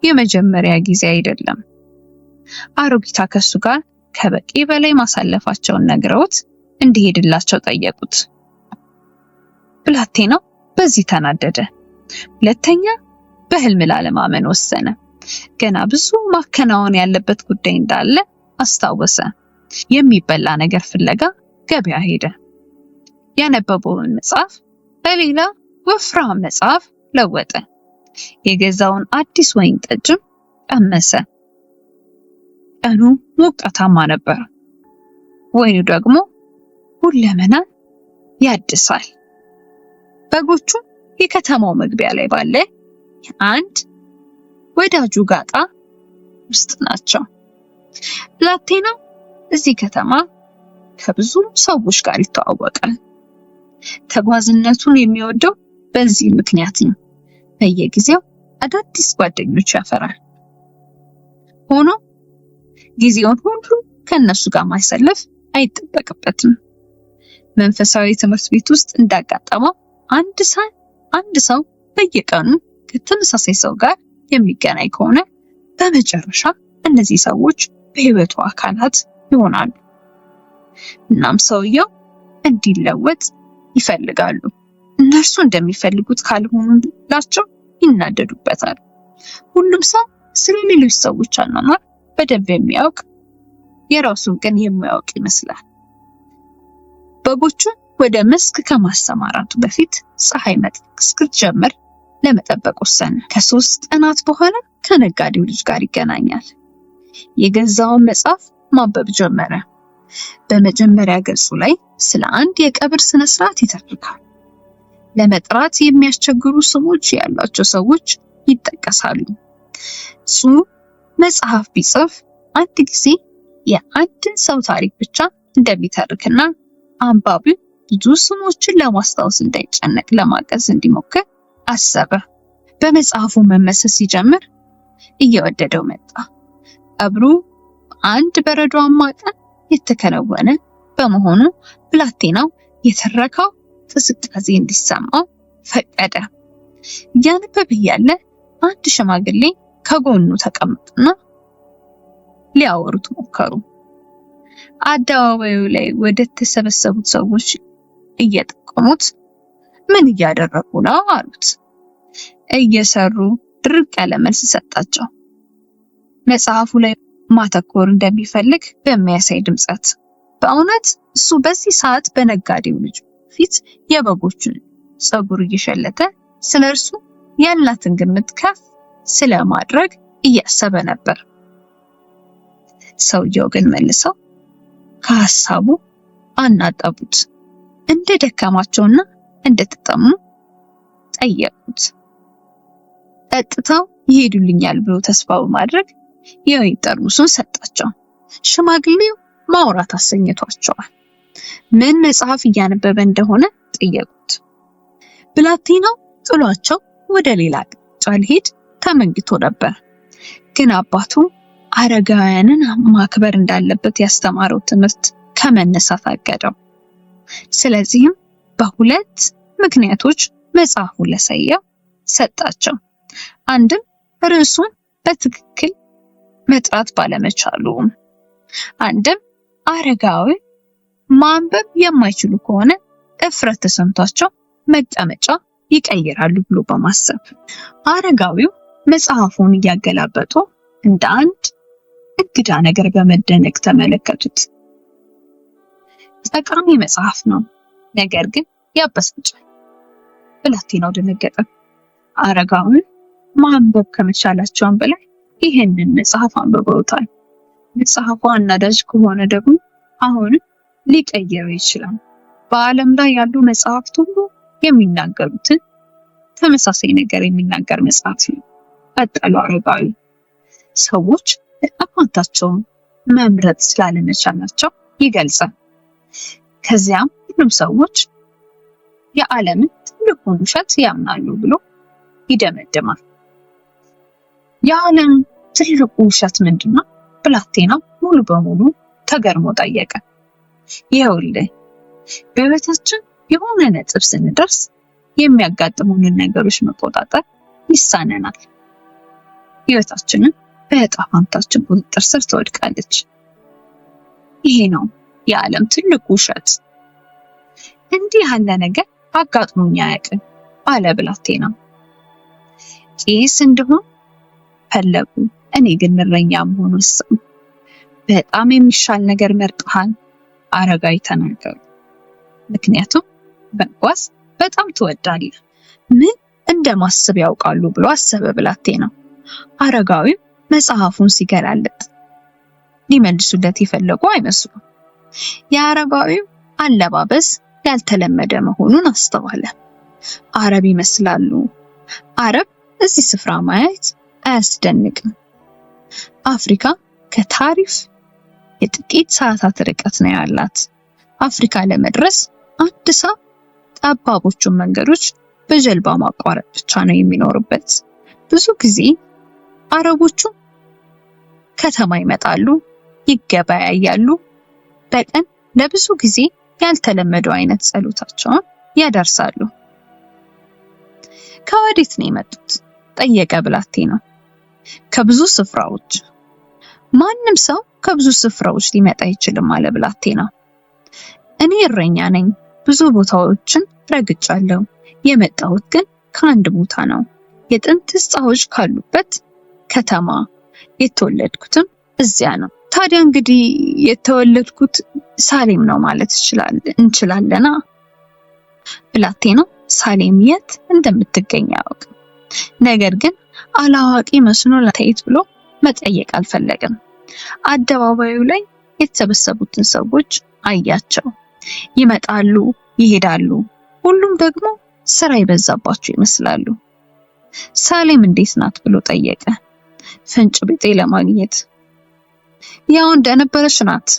የመጀመሪያ ጊዜ አይደለም። አሮጊቷ ከሱ ጋር ከበቂ በላይ ማሳለፋቸውን ነግረውት እንዲሄድላቸው ጠየቁት። ብላቴናው በዚህ ተናደደ። ሁለተኛ በህልም ላለማመን ወሰነ። ገና ብዙ ማከናወን ያለበት ጉዳይ እንዳለ አስታወሰ። የሚበላ ነገር ፍለጋ ገበያ ሄደ። ያነበበውን መጽሐፍ በሌላ ወፍራም መጽሐፍ ለወጠ። የገዛውን አዲስ ወይን ጠጅም ቀመሰ። ቀኑ ሞቃታማ ነበር። ወይኑ ደግሞ ሁለመናን ያድሳል። በጎቹ የከተማው መግቢያ ላይ ባለ አንድ ወዳጁ ጋጣ ውስጥ ናቸው። ብላቴናው እዚህ ከተማ ከብዙ ሰዎች ጋር ይተዋወቃል። ተጓዝነቱን የሚወደው በዚህ ምክንያት ነው። በየጊዜው አዳዲስ ጓደኞች ያፈራል። ሆኖ ጊዜውን ሁሉ ከነሱ ጋር ማሳለፍ አይጠበቅበትም። መንፈሳዊ ትምህርት ቤት ውስጥ እንዳጋጠመው አንድ ሰው በየቀኑ ከተመሳሳይ ሰው ጋር የሚገናኝ ከሆነ በመጨረሻ እነዚህ ሰዎች በህይወቱ አካላት ይሆናሉ። እናም ሰውየው እንዲለወጥ ይፈልጋሉ። እነርሱ እንደሚፈልጉት ካልሆኑላቸው ይናደዱበታል። ሁሉም ሰው ስለ ሌሎች ሰዎች አኗኗር በደንብ የሚያውቅ የራሱን ግን የማያውቅ ይመስላል። በጎቹን ወደ መስክ ከማሰማራቱ በፊት ፀሐይ መጥለቅ እስክትጀምር ለመጠበቅ ወሰነ። ከ3 ቀናት በኋላ ከነጋዴው ልጅ ጋር ይገናኛል። የገዛውን መጽሐፍ ማንበብ ጀመረ። በመጀመሪያ ገጹ ላይ ስለ አንድ የቀብር ስነ ስርዓት ይተርካል። ለመጥራት የሚያስቸግሩ ስሞች ያሏቸው ሰዎች ይጠቀሳሉ። እሱ መጽሐፍ ቢጽፍ አንድ ጊዜ የአንድን ሰው ታሪክ ብቻ እንደሚተርክና አንባቢው ብዙ ስሞችን ለማስታወስ እንዳይጨነቅ ለማገዝ እንዲሞክር አሰበ። በመጽሐፉ መመሰስ ሲጀምር እየወደደው መጣ። ቀብሩ አንድ በረዷማ ቀን የተከናወነ በመሆኑ ብላቴናው የትረካው ቅዝቃዜ እንዲሰማው ፈቀደ። እያነበበ እያለ አንድ ሽማግሌ ከጎኑ ተቀመጡና ሊያወሩት ሞከሩ። አደባባዩ ላይ ወደ ተሰበሰቡት ሰዎች እየጠቆሙት ምን እያደረጉ ነው አሉት። እየሰሩ ድርቅ ያለ መልስ ሰጣቸው። መጽሐፉ ላይ ማተኮር እንደሚፈልግ በሚያሳይ ድምጸት። በእውነት እሱ በዚህ ሰዓት በነጋዴው ልጅ ፊት የበጎቹን ፀጉር እየሸለተ ስለ እርሱ ያላትን ግምት ከፍ ስለማድረግ እያሰበ ነበር። ሰውየው ግን መልሰው ከሐሳቡ አናጠቡት። እንደደከማቸውና እንደተጠሙ ጠየቁት። ጠጥተው ይሄዱልኛል ብሎ ተስፋ በማድረግ የወይን ጠርሙሱን ሰጣቸው። ሽማግሌው ማውራት አሰኝቷቸዋል። ምን መጽሐፍ እያነበበ እንደሆነ ጠየቁት። ብላቴናው ጥሏቸው ወደ ሌላ አቅጣጫ ሊሄድ ተመንግቶ ነበር። ግን አባቱ አረጋውያንን ማክበር እንዳለበት ያስተማረው ትምህርት ከመነሳት አገደው። ስለዚህም በሁለት ምክንያቶች መጽሐፉን ለሰየው ሰጣቸው። አንድም ርዕሱን በትክክል መጥራት ባለመቻሉ፣ አንድም አረጋዊ ማንበብ የማይችሉ ከሆነ እፍረት ተሰምቷቸው መቀመጫ ይቀይራሉ ብሎ በማሰብ። አረጋዊው መጽሐፉን እያገላበጡ እንደ አንድ እንግዳ ነገር በመደነቅ ተመለከቱት። ጠቃሚ መጽሐፍ ነው፣ ነገር ግን ያበሳጫል። ብላቴናው ደነገጠ። አረጋዊው ማንበብ ከመቻላቸውም በላይ ይህንን መጽሐፍ አንብበውታል። መጽሐፉ አናዳጅ ከሆነ ደግሞ አሁንም ሊቀየረው ይችላል። በዓለም ላይ ያሉ መጽሐፍት ሁሉ የሚናገሩትን ተመሳሳይ ነገር የሚናገር መጽሐፍ ነው ቀጠሉ አረጋዊ። ሰዎች አቋንታቸውን መምረጥ ስላለመቻላቸው ይገልጻል። ከዚያም ሁሉም ሰዎች የዓለምን ትልቁን ውሸት ያምናሉ ብሎ ይደመድማል። የዓለም ትልቁ ውሸት ምንድነው? ብላቴናው ሙሉ በሙሉ ተገርሞ ጠየቀ። ይኸውልህ፣ በሕይወታችን የሆነ ነጥብ ስንደርስ የሚያጋጥሙንን ነገሮች መቆጣጠር ይሳነናል። ሕይወታችንን በዕጣ ፈንታችን ቁጥጥር ስር ትወድቃለች። ይሄ ነው የዓለም ትልቁ ውሸት። እንዲህ ያለ ነገር አጋጥሞኝ አያውቅም አለ ብላቴናው። ቄስ እንደሆን ፈለጉ፣ እኔ ግን እረኛ መሆን ወሰንኩ። በጣም የሚሻል ነገር መርጠሃል አረጋዊ ተናገሩ። ምክንያቱም መጓዝ በጣም ትወዳለህ። ምን እንደማስብ ያውቃሉ ብሎ አሰበ ብላቴናው። አረጋዊው መጽሐፉን ሲገላለጥ ሊመልሱለት የፈለጉ አይመስሉም። የአረጋዊው አለባበስ ያልተለመደ መሆኑን አስተዋለ። አረብ ይመስላሉ። አረብ እዚህ ስፍራ ማየት አያስደንቅም። አፍሪካ ከታሪፍ የጥቂት ሰዓታት ርቀት ነው ያላት። አፍሪካ ለመድረስ አንድ ሰው ጠባቦቹን መንገዶች በጀልባ ማቋረጥ ብቻ ነው የሚኖርበት። ብዙ ጊዜ አረቦቹ ከተማ ይመጣሉ፣ ይገበያያሉ፣ በቀን ለብዙ ጊዜ ያልተለመደው አይነት ጸሎታቸውን ያደርሳሉ። ከወዴት ነው የመጡት? ጠየቀ ብላቴናው። ከብዙ ስፍራዎች። ማንም ሰው ከብዙ ስፍራዎች ሊመጣ አይችልም አለ ብላቴናው። እኔ እረኛ ነኝ፣ ብዙ ቦታዎችን ረግጫለሁ። የመጣሁት ግን ከአንድ ቦታ ነው፣ የጥንት ሕንፃዎች ካሉበት ከተማ። የተወለድኩትም እዚያ ነው። ታዲያ እንግዲህ የተወለድኩት ሳሌም ነው ማለት እንችላለና? ብላቴናው ሳሌም የት እንደምትገኝ አያውቅም። ነገር ግን አላዋቂ መስሎ ለታየት ብሎ መጠየቅ አልፈለገም። አደባባዩ ላይ የተሰበሰቡትን ሰዎች አያቸው። ይመጣሉ፣ ይሄዳሉ። ሁሉም ደግሞ ስራ የበዛባቸው ይመስላሉ። ሳሌም እንዴት ናት ብሎ ጠየቀ፣ ፍንጭ ቢጤ ለማግኘት። ያው እንደነበረች ናት።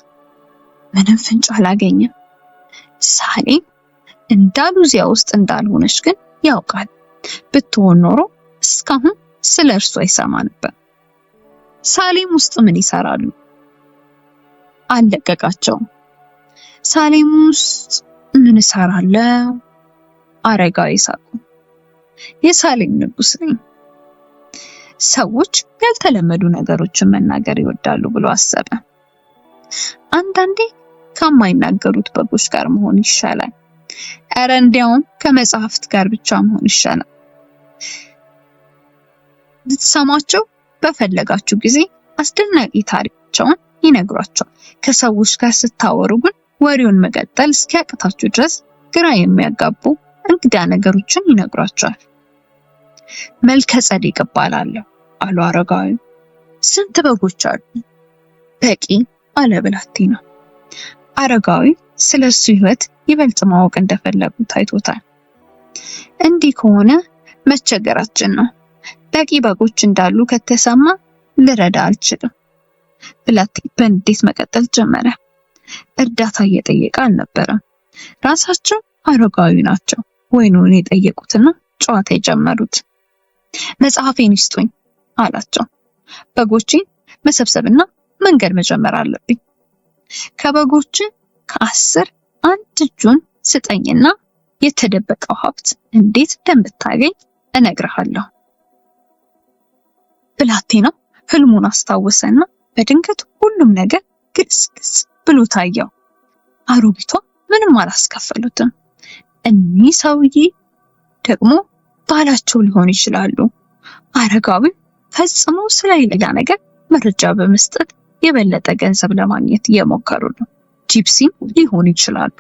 ምንም ፍንጭ አላገኘም። ሳሌም እንዳሉዚያ ውስጥ እንዳልሆነች ግን ያውቃል። ብትሆን ኖሮ እስካሁን ስለ እርሷ ይሰማ ነበር። ሳሌም ውስጥ ምን ይሰራሉ? አልለቀቃቸውም። ሳሌም ውስጥ ምን እሰራለሁ? አረጋዊ ሳቁ። የሳሌም ንጉስ ነኝ። ሰዎች ያልተለመዱ ነገሮችን መናገር ይወዳሉ ብሎ አሰበ። አንዳንዴ ከማይናገሩት በጎች ጋር መሆን ይሻላል። ኧረ እንዲያውም ከመጽሐፍት ጋር ብቻ መሆን ይሻላል። ልትሰማቸው በፈለጋችሁ ጊዜ አስደናቂ ታሪካቸውን ይነግሯቸዋል። ከሰዎች ጋር ስታወሩ ግን ወሬውን መቀጠል እስኪያቅታችሁ ድረስ ግራ የሚያጋቡ እንግዳ ነገሮችን ይነግሯቸዋል። መልከ ጸዴቅ እባላለሁ አሉ አረጋዊ። ስንት በጎች አሉ? በቂ አለ ብላቴና። አረጋዊ ስለሱ ሕይወት ይበልጥ ማወቅ እንደፈለጉ ታይቶታል። እንዲህ ከሆነ መቸገራችን ነው። በቂ በጎች እንዳሉ ከተሰማ ልረዳ አልችልም። ብላቴና በንዴት መቀጠል ጀመረ። እርዳታ እየጠየቀ አልነበረም። ራሳቸው አረጋዊ ናቸው ወይኑን የጠየቁትና ጨዋታ የጀመሩት። መጽሐፌን ይስጡኝ አላቸው። በጎችን መሰብሰብና መንገድ መጀመር አለብኝ። ከበጎች ከ10 አንድ እጁን ስጠኝና የተደበቀው ሀብት እንዴት እንደምታገኝ እነግርሃለሁ። ብላቴናው ህልሙን አስታወሰና በድንገት ሁሉም ነገር ግልጽ ብሎ ታየው። አሮጊቷ ምንም አላስከፈሉትም። እኒህ ሰውዬ ደግሞ ባላቸው ሊሆኑ ይችላሉ። አረጋዊ ፈጽሞ ስለሌላ ነገር መረጃ በመስጠት የበለጠ ገንዘብ ለማግኘት እየሞከሩ ነው። ጂፕሲም ሊሆኑ ይችላሉ።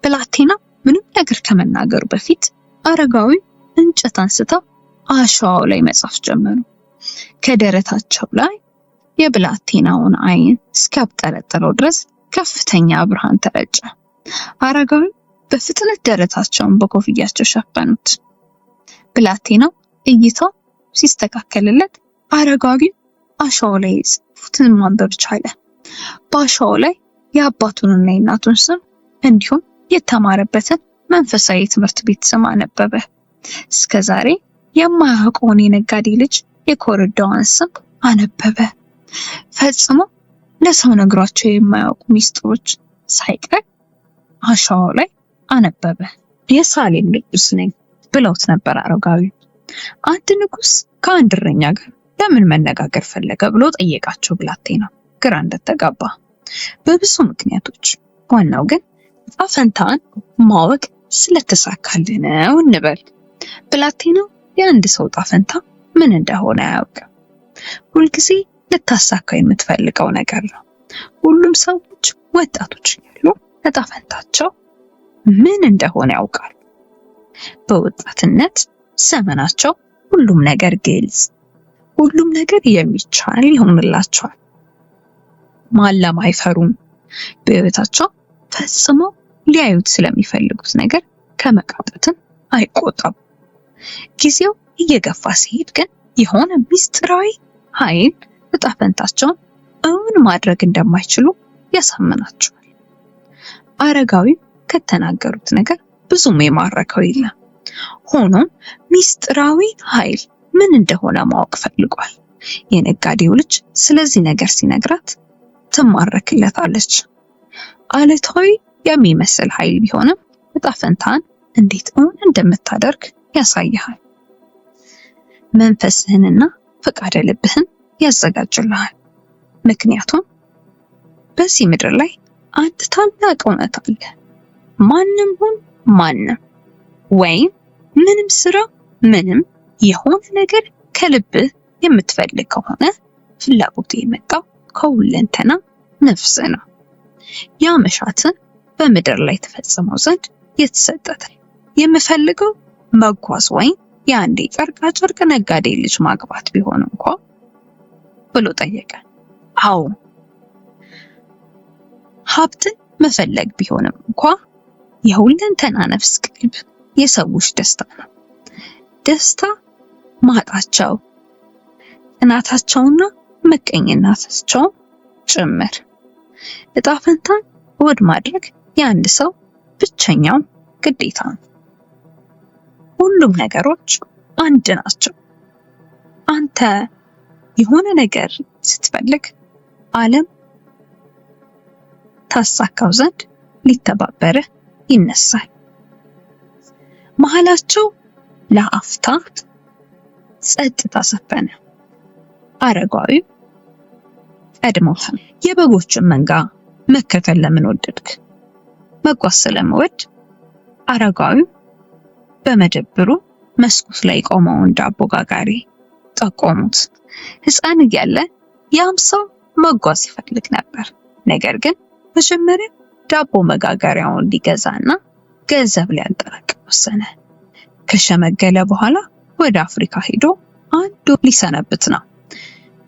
ብላቴና ምንም ነገር ከመናገሩ በፊት አረጋዊ እንጨት አንስተው አሸዋው ላይ መጻፍ ጀመሩ። ከደረታቸው ላይ የብላቴናውን ዓይን እስኪያብጠለጥለው ድረስ ከፍተኛ ብርሃን ተረጨ። አረጋዊ በፍጥነት ደረታቸውን በኮፍያቸው ሸፈኑት። ብላቴናው እይታው ሲስተካከልለት አረጋዊ አሸዋው ላይ የጻፉትን ማንበብ ቻለ። በአሸዋው ላይ የአባቱንና የእናቱን ስም እንዲሁም የተማረበትን መንፈሳዊ ትምህርት ቤት ስም አነበበ። እስከዛሬ የማያውቀውን የነጋዴ ልጅ የኮረዳዋን ስም አነበበ። ፈጽሞ ለሰው ነግሯቸው የማያውቁ ሚስጥሮች ሳይቀር አሸዋው ላይ አነበበ። የሳሌም ንጉስ ነኝ ብለውት ነበር አረጋዊ። አንድ ንጉስ ከአንድ እረኛ ጋር ለምን መነጋገር ፈለገ ብሎ ጠየቃቸው። ብላቴና ግራ እንደተጋባ በብዙ ምክንያቶች፣ ዋናው ግን ዕጣ ፈንታን ማወቅ ስለተሳካልህ ነው እንበል። ብላቴናው የአንድ ሰው ዕጣ ፈንታ ምን እንደሆነ አያውቅም። ሁልጊዜ ልታሳካው የምትፈልገው ነገር ነው። ሁሉም ሰዎች ወጣቶች ያሉ ዕጣ ፈንታቸው ምን እንደሆነ ያውቃሉ። በወጣትነት ዘመናቸው ሁሉም ነገር ግልጽ፣ ሁሉም ነገር የሚቻል ይሆንላቸዋል። ማለም አይፈሩም። በሕይወታቸው ፈጽሞ ሊያዩት ስለሚፈልጉት ነገር ከመቃጠትም አይቆጠቡ። ጊዜው እየገፋ ሲሄድ ግን የሆነ ሚስጥራዊ ኃይል ዕጣ ፈንታቸውን እውን ማድረግ እንደማይችሉ ያሳምናቸዋል። አረጋዊ ከተናገሩት ነገር ብዙም የማረከው የለም። ሆኖም ሚስጥራዊ ኃይል ምን እንደሆነ ማወቅ ፈልጓል። የነጋዴው ልጅ ስለዚህ ነገር ሲነግራት ትማረክለታለች። አለታዊ የሚመስል ኃይል ቢሆንም ዕጣ ፈንታን እንዴት እውን እንደምታደርግ ያሳይሃል። መንፈስህንና ፈቃደ ልብህን ያዘጋጅልሃል። ምክንያቱም በዚህ ምድር ላይ አንድ ታላቅ እውነት አለ። ማንም ሁን ማንም ወይም ምንም ስራ ምንም የሆነ ነገር ከልብህ የምትፈልግ ከሆነ ፍላጎት የመጣው ከሁለንተና ነፍስ ነው። ያ መሻትን በምድር ላይ ተፈጽመው ዘንድ የተሰጠተ የምፈልገው መጓዝ ወይም የአንድ ጨርቃ ጨርቅ ነጋዴ ልጅ ማግባት ቢሆን እንኳ ብሎ ጠየቀ። አዎ ሀብትን መፈለግ ቢሆንም እንኳ የሁለንተና ነፍስ ቀልብ የሰዎች ደስታ ነው። ደስታ ማጣቸው፣ ቅናታቸውና ምቀኝነታቸው ጭምር። እጣ ፈንታን ወድ ማድረግ የአንድ ሰው ብቸኛው ግዴታ ነው። ሁሉም ነገሮች አንድ ናቸው። አንተ የሆነ ነገር ስትፈልግ ዓለም ታሳካው ዘንድ ሊተባበርህ ይነሳል። መሃላቸው ለአፍታ ጸጥታ ሰፈነ። አረጋዊው ቀድሞታል። የበጎችን መንጋ መከተል ለምን ወደድክ? መጓዝ ስለምወድ። አረጋዊው በመደብሩ መስኮት ላይ ቆመውን ዳቦ ጋጋሪ ጠቆሙት። ሕፃን እያለ ያም ሰው መጓዝ ይፈልግ ነበር። ነገር ግን መጀመሪያ ዳቦ መጋገሪያውን ሊገዛና ገንዘብ ሊያጠራቅም ወሰነ። ከሸመገለ በኋላ ወደ አፍሪካ ሄዶ አንዱ ሊሰነብት ነው።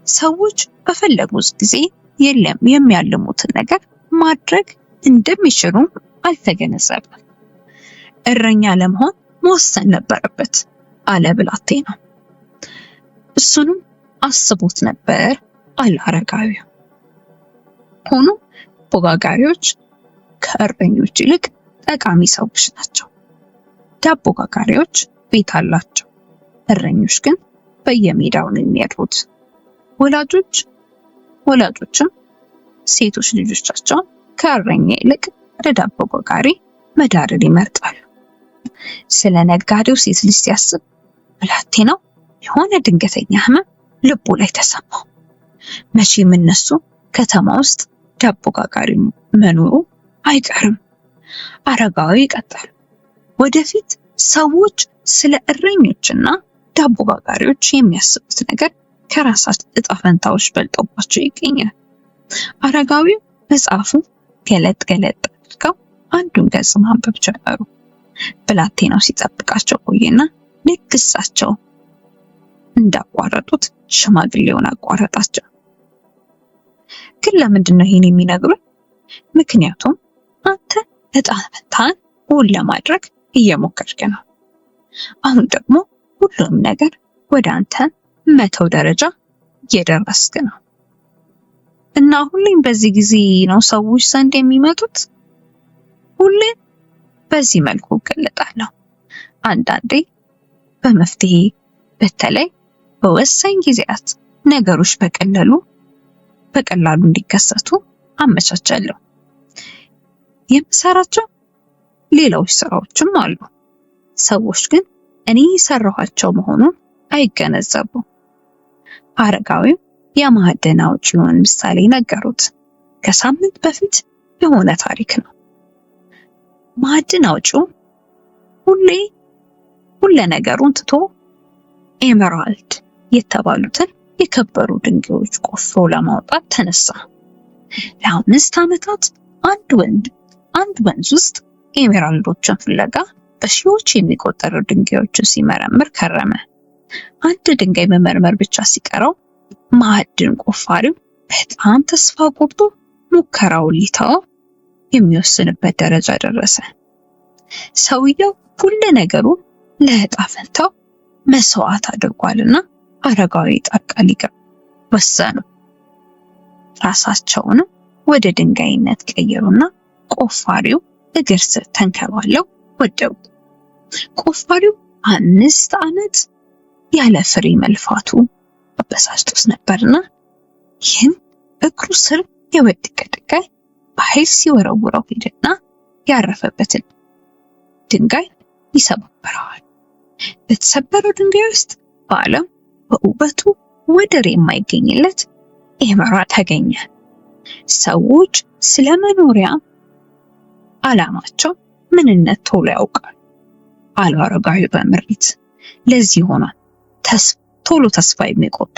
ሰዎች በፈለጉት ጊዜ የሚያልሙትን ነገር ማድረግ እንደሚችሉ አልተገነዘበም። እረኛ ለመሆን መወሰን ነበረበት አለ ብላቴናው። እሱንም አስቦት ነበር አለ አረጋዊው። ሆኖ ቦጋጋሪዎች ከእረኞች ይልቅ ጠቃሚ ሰዎች ናቸው። ዳቦ ጋጋሪዎች ቤት አላቸው፣ እረኞች ግን በየሜዳው ነው የሚያድሩት። ወላጆችም ሴቶች ልጆቻቸውን ከእረኛ ይልቅ ወደ ዳቦ ጋጋሪ መዳርን ይመርጣሉ። ስለ ነጋዴው ሴት ልጅ ሲያስብ ብላቴናው የሆነ ድንገተኛ ህመም ልቡ ላይ ተሰማው። መቼም እነሱ ከተማ ውስጥ ዳቦ ጋጋሪ መኖሩ አይቀርም። አረጋዊ ቀጠሉ። ወደፊት ሰዎች ስለ እረኞችና ዳቦ ጋጋሪዎች የሚያስቡት ነገር ከራሳቸው እጣ ፈንታዎች በልጦባቸው ይገኛል። አረጋዊው መጽሐፉ ገለጥ አድርገው አንዱን ገጽ ማንበብ ጀመሩ። ብላቴናው ሲጠብቃቸው ቆየና ልክ እሳቸው እንዳቋረጡት ሽማግሌውን አቋረጣቸው። ግን ለምንድን ነው ይሄን የሚነግሩን? ምክንያቱም አንተ እጣ ፈንታን እውን ለማድረግ እየሞከርክ ነው። አሁን ደግሞ ሁሉም ነገር ወደ አንተ መተው ደረጃ እየደረስክ ነው እና ሁሌም በዚህ ጊዜ ነው ሰዎች ዘንድ የሚመጡት። ሁሌም በዚህ መልኩ እገለጣለሁ። አንዳንዴ በመፍትሄ፣ በተለይ በወሳኝ ጊዜያት ነገሮች በቀላሉ እንዲከሰቱ አመቻቻለሁ። የምሰራቸው ሌሎች ስራዎችም አሉ። ሰዎች ግን እኔ የሰራኋቸው መሆኑን አይገነዘቡም። አረጋዊው የማዕድን አውጪውን ምሳሌ ነገሩት። ከሳምንት በፊት የሆነ ታሪክ ነው። ማዕድን አውጪው ሁሉ ነገሩን ትቶ ኤመራልድ የተባሉትን የከበሩ ድንጋዮች ቆፍሮ ለማውጣት ተነሳ። ለ5 ዓመታት አንድ ወንዝ ውስጥ ኤሜራልዶችን ፍለጋ በሺዎች የሚቆጠሩ ድንጋዮችን ሲመረምር ከረመ። አንድ ድንጋይ መመርመር ብቻ ሲቀረው ማዕድን ቆፋሪው በጣም ተስፋ ቆርጦ ሙከራውን ሊተው የሚወስንበት ደረጃ ደረሰ። ሰውየው ሁሉ ነገሩን ለዕጣ ፈንታው መስዋዕት አድርጓልና አረጋዊ ጣልቃ ሊገባ ወሰኑ። ራሳቸውንም ወደ ድንጋይነት ቀየሩና ቆፋሪው እግር ስር ተንከባለው ወደቁ። ቆፋሪው 5 ዓመት ያለ ፍሬ መልፋቱ አበሳጭቶት ነበርና ይህም እግሩ ስር የወደቀ ድንጋይ በኃይል ሲወረውረው ሄደና ያረፈበትን ድንጋይ ይሰባብረዋል። በተሰበረው ድንጋይ ውስጥ በዓለም በውበቱ ወደር የማይገኝለት ኤመራልድ ተገኘ። ሰዎች ስለ መኖሪያ ዓላማቸው ምንነት ቶሎ ያውቃል አሉ አረጋዊ በምሬት። ለዚህ ሆኗል ቶሎ ተስፋ የሚቆርጡ።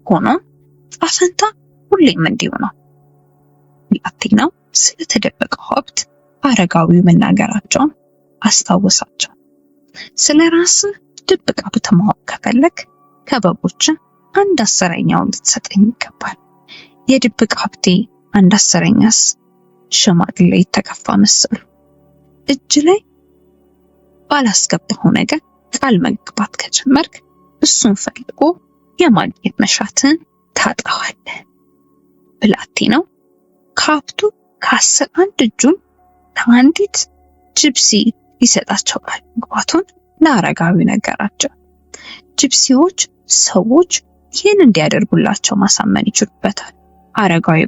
ሆኖም ዕጣ ፈንታ ሁሌም እንዲሁ ነው። ብላቴናው ስለተደበቀው ሀብት አረጋዊው መናገራቸውን አስታወሳቸው። ስለ ራስህ ድብቅ ሀብት ማወቅ ከፈለግ ከበጎች 1/10ኛውን ልትሰጠኝ ይገባል። የድብቅ ሀብቴ አንድ አስረኛስ ሽማግሌ የተከፋ መሰሉ። እጅ ላይ ባላስገባው ነገር ቃል መግባት ከጀመርክ እሱን ፈልጎ የማግኘት መሻትን ታጣዋለህ። ብላቴናው ከሀብቱ ከ10 አንድ እጁን ለአንዲት ጂፕሲ ሊሰጣቸው ቃል መግባቱን ለአረጋዊ ነገራቸው። ጂፕሲዎች ሰዎች ይህን እንዲያደርጉላቸው ማሳመን ይችሉበታል። አረጋዊ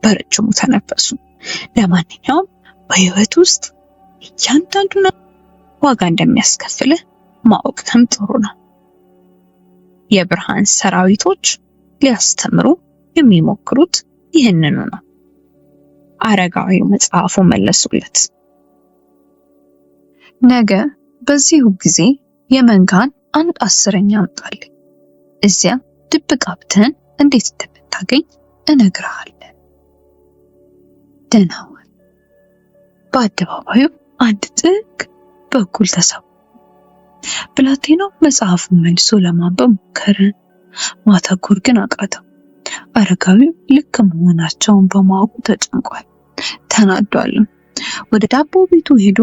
በረጅሙ ተነፈሱ። ለማንኛውም በህይወት ውስጥ እያንዳንዱ ዋጋ እንደሚያስከፍልህ ማወቅም ጥሩ ነው። የብርሃን ሰራዊቶች ሊያስተምሩ የሚሞክሩት ይህንኑ ነው። አረጋዊው መጽሐፉ መለሱለት። ነገ በዚሁ ጊዜ የመንጋን አንድ 10ኛ አምጣልኝ። እዚያ ድብቅ ሀብትህን እንዴት እንደምታገኝ እነግርሃለሁ። ደህና ዋል። በአደባባዩ አንድ ጥግ በኩል ተሰው ብላቴናው መጽሐፉን መልሶ ለማንበብ ሞከረ። ማተኮር ግን አቃተው። አረጋዊው ልክ መሆናቸውን በማወቁ ተጨንቋል፣ ተናዷልም። ወደ ዳቦ ቤቱ ሄዶ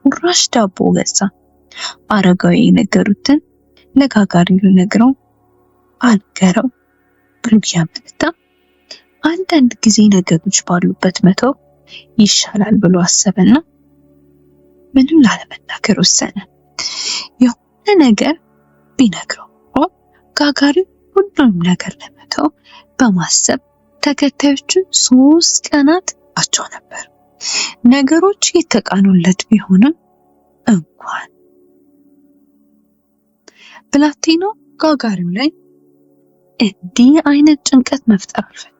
ቁራሽ ዳቦ ገዛ። አረጋዊ የነገሩትን ለጋጋሪው ሊነግረው አልገረው ብሎ ቢያመነታ አንዳንድ ጊዜ ነገሮች ባሉበት መተው ይሻላል ብሎ አሰበና ምንም ላለመናገር ወሰነ። የሆነ ነገር ቢነግረው ጋጋሪው ሁሉንም ነገር ለመተው በማሰብ ተከታዮቹን 3 ቀናት አቸው ነበር። ነገሮች የተቃኑለት ቢሆንም እንኳን ብላቴናው ጋጋሪው ላይ እንዲህ አይነት ጭንቀት መፍጠር አልፈለገም።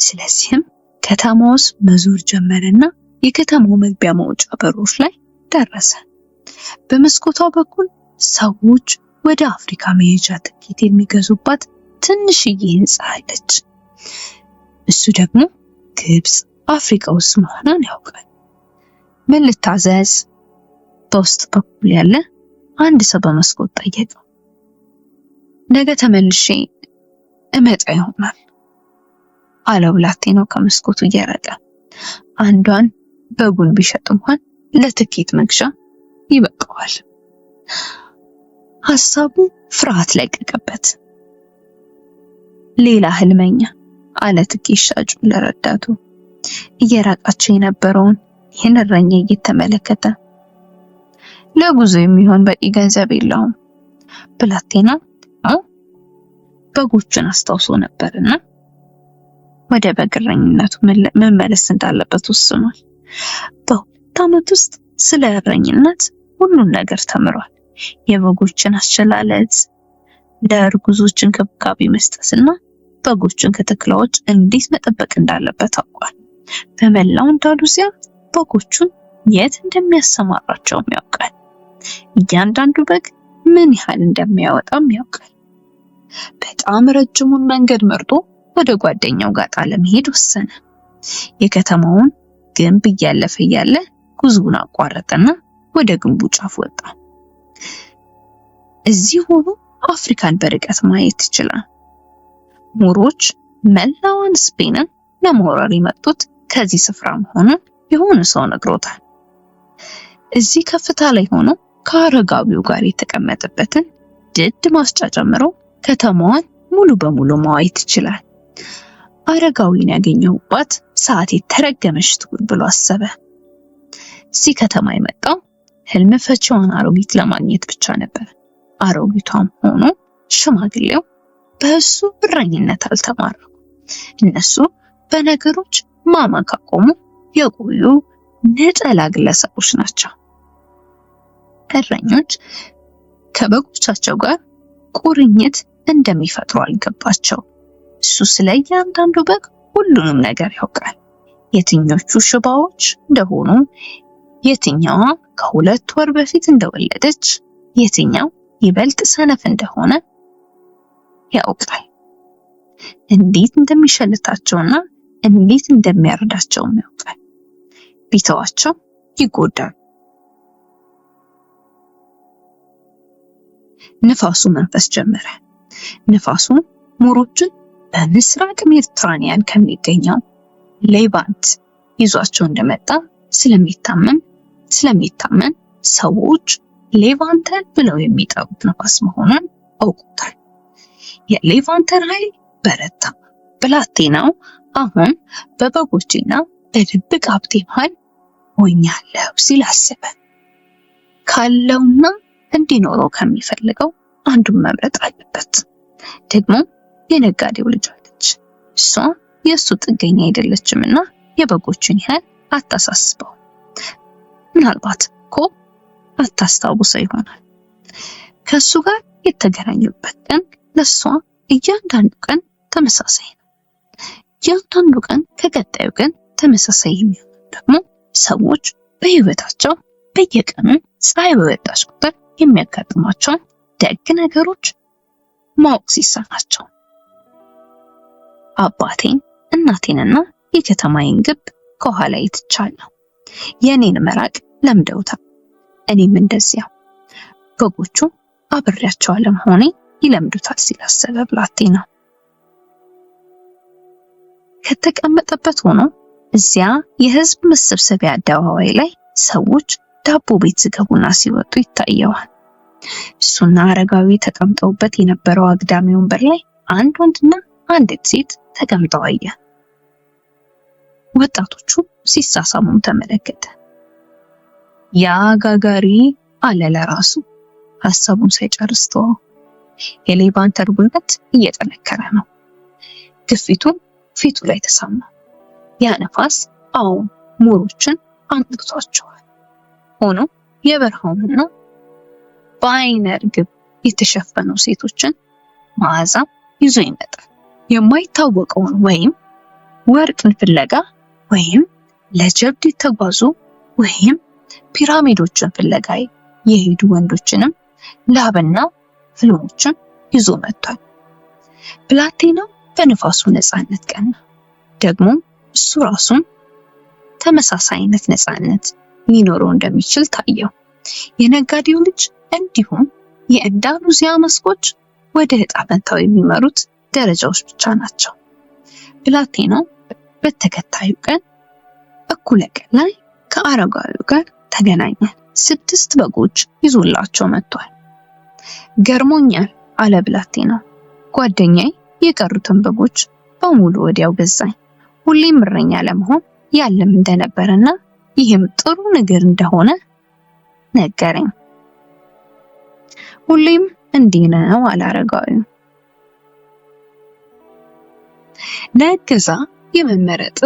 ስለዚህም ከተማ ውስጥ መዞር ጀመረና የከተማው መግቢያ መውጫ በሮች ላይ ደረሰ። በመስኮቷ በኩል ሰዎች ወደ አፍሪካ መሄጃ ትኬት የሚገዙባት ትንሽዬ ህንጻ አለች። እሱ ደግሞ ግብጽ አፍሪካ ውስጥ መሆኗን ያውቃል። ምን ልታዘዝ? በውስጥ በኩል ያለ አንድ ሰው በመስኮት ጠየቀው። ነገ ተመልሼ እመጣ ይሆናል አለው ብላቴናው ከመስኮቱ እየራቀ። አንዷን በጉን ቢሸጥ እንኳን ለትኬት መግዣ ይበቃዋል። ሐሳቡ ፍርሃት ለቀቀበት። ሌላ ህልመኛ አለ ትኬት ሻጩ ለረዳቱ። እየራቃቸው የነበረውን ይህን እረኛ እየተመለከተ ለጉዞ የሚሆን በቂ ገንዘብ የለውም። ብላቴና በጎቹን አስታውሶ ነበርና ወደ በግ እረኝነቱ መመለስ እንዳለበት ወስኗል። በ2 ዓመት ውስጥ ስለ እረኝነት ሁሉን ነገር ተምሯል። የበጎችን አሸላለጽ፣ ለእርጉዞች እንክብካቤ መስጠትና በጎችን ከተኩላዎች እንዴት መጠበቅ እንዳለበት አውቋል። በመላው አንዳሉሲያ በጎቹን የት እንደሚያሰማራቸውም ያውቃል። እያንዳንዱ በግ ምን ያህል እንደሚያወጣም ያውቃል። በጣም ረጅሙን መንገድ መርጦ ወደ ጓደኛው ጋጣ ለመሄድ ወሰነ። የከተማውን ግንብ እያለፈ ያለ ጉዞውን አቋረጠና ወደ ግንቡ ጫፍ ወጣ። እዚህ ሆኖ አፍሪካን በርቀት ማየት ይችላል። ሙሮች መላዋን ስፔንን ለመውረር የመጡት ከዚህ ስፍራ መሆኑን የሆነ ሰው ነግሮታል። እዚህ ከፍታ ላይ ሆኖ ከአረጋዊው ጋር የተቀመጠበትን ድድ ማስጫ ጨምሮ ከተማዋን ሙሉ በሙሉ ማየት ይችላል። አረጋዊን ያገኘውባት ሰዓት የተረገመች ትሁን ብሎ አሰበ። እዚህ ከተማ የመጣው ህልም ፈቺዋን አሮጊት ለማግኘት ብቻ ነበር። አሮጊቷም ሆኖ ሽማግሌው በእሱ እረኝነት አልተማረኩም። እነሱ በነገሮች ማመን ካቆሙ የቆዩ ነጠላ ግለሰቦች ናቸው። እረኞች ከበጎቻቸው ጋር ቁርኝት እንደሚፈጥሩ አልገባቸው። እሱ ስለ እያንዳንዱ በግ ሁሉንም ነገር ያውቃል። የትኞቹ ሽባዎች እንደሆኑ፣ የትኛዋ ከ2 ወር በፊት እንደወለደች፣ የትኛው ይበልጥ ሰነፍ እንደሆነ ያውቃል። እንዴት እንደሚሸልታቸውና እንዴት እንደሚያርዳቸውም ያውቃል። ቢተዋቸው ይጎዳሉ። ንፋሱ መንፈስ ጀመረ። ንፋሱ ሙሮችን በምስራቅ ሜዲትራኒያን ከሚገኘው ሌቫንት ይዟቸው እንደመጣ ስለሚታመን ሰዎች ሌቫንተር ብለው የሚጠሩት ነፋስ መሆኑን አውቁታል። የሌቫንተር ኃይል በረታ። ብላቴናው አሁን በበጎቼና በድብቅ ሀብቴ መሃል ሆኛለሁ ሲል አሰበ። ካለውና እንዲኖረው ከሚፈልገው አንዱን መምረጥ አለበት። ደግሞ የነጋዴው ልጅ አለች። እሷ የእሱ ጥገኛ አይደለችምና የበጎችን ያህል አታሳስበው። ምናልባት እኮ አታስታውሰው ይሆናል። ከእሱ ጋር የተገናኙበት ቀን ለእሷ እያንዳንዱ ቀን ተመሳሳይ ነው። እያንዳንዱ ቀን ከቀጣዩ ቀን ተመሳሳይ የሚሆነው ደግሞ ሰዎች በህይወታቸው በየቀኑ ፀሐይ በወጣች ቁጥር የሚያጋጥሟቸውን ደግ ነገሮች ማወቅ ሲሳናቸው። አባቴን እናቴንና የከተማዬን ግብ ከኋላ ትቻለሁ። የኔን መራቅ ለምደውታል። እኔም እንደዚያው። በጎቹ አብሬያቸው አለመሆኔ ይለምዱታል ሲል አሰበ ብላቴናው። ከተቀመጠበት ሆኖ እዚያ የህዝብ መሰብሰቢያ አደባባይ ላይ ሰዎች ዳቦ ቤት ሲገቡና ሲወጡ ይታየዋል። እሱና አረጋዊ ተቀምጠውበት የነበረው አግዳሚ ወንበር ላይ አንድ ወንድና አንዲት ሴት ተቀምጠው አየ። ወጣቶቹ ሲሳሳሙም ተመለከተ። ያ ጋጋሪ አለ ለራሱ፣ ሐሳቡን ሳይጨርስ ተወው። የሌቫንተር ጉልበት እየጠነከረ ነው። ግፊቱ ፊቱ ላይ ተሰማ። ያ ነፋስ ሙሮችን አንጥቷቸዋል። ሆኖ የበረሃውንና በአይነ ርግብ የተሸፈኑ ሴቶችን መዓዛ ይዞ ይመጣል። የማይታወቀውን ወይም ወርቅን ፍለጋ ወይም ለጀብድ የተጓዙ ወይም ፒራሚዶችን ፍለጋ የሄዱ ወንዶችንም ላብና ህልሞችን ይዞ መጥቷል። ብላቴናው በንፋሱ ነፃነት ቀና። ደግሞ እሱ ራሱን ተመሳሳይነት ነፃነት ሊኖረው እንደሚችል ታየው። የነጋዴው ልጅ እንዲሁም የእንዳሉዚያ መስኮች ወደ ዕጣ ፈንታው የሚመሩት ደረጃዎች ብቻ ናቸው። ብላቴናው በተከታዩ ቀን እኩለ ቀን ላይ ከአረጋዊው ጋር ተገናኘ። 6 በጎች ይዞላቸው መጥቷል። ገርሞኛል አለ ብላቴናው። ጓደኛዬ የቀሩትን በጎች በሙሉ ወዲያው ገዛኝ። ሁሌም እረኛ ለመሆን ያለም እንደነበረና ይህም ጥሩ ነገር እንደሆነ ነገረኝ። ሁሌም እንዲህ ነው አለ አረጋዊው። ለእገዛ የመመረጥ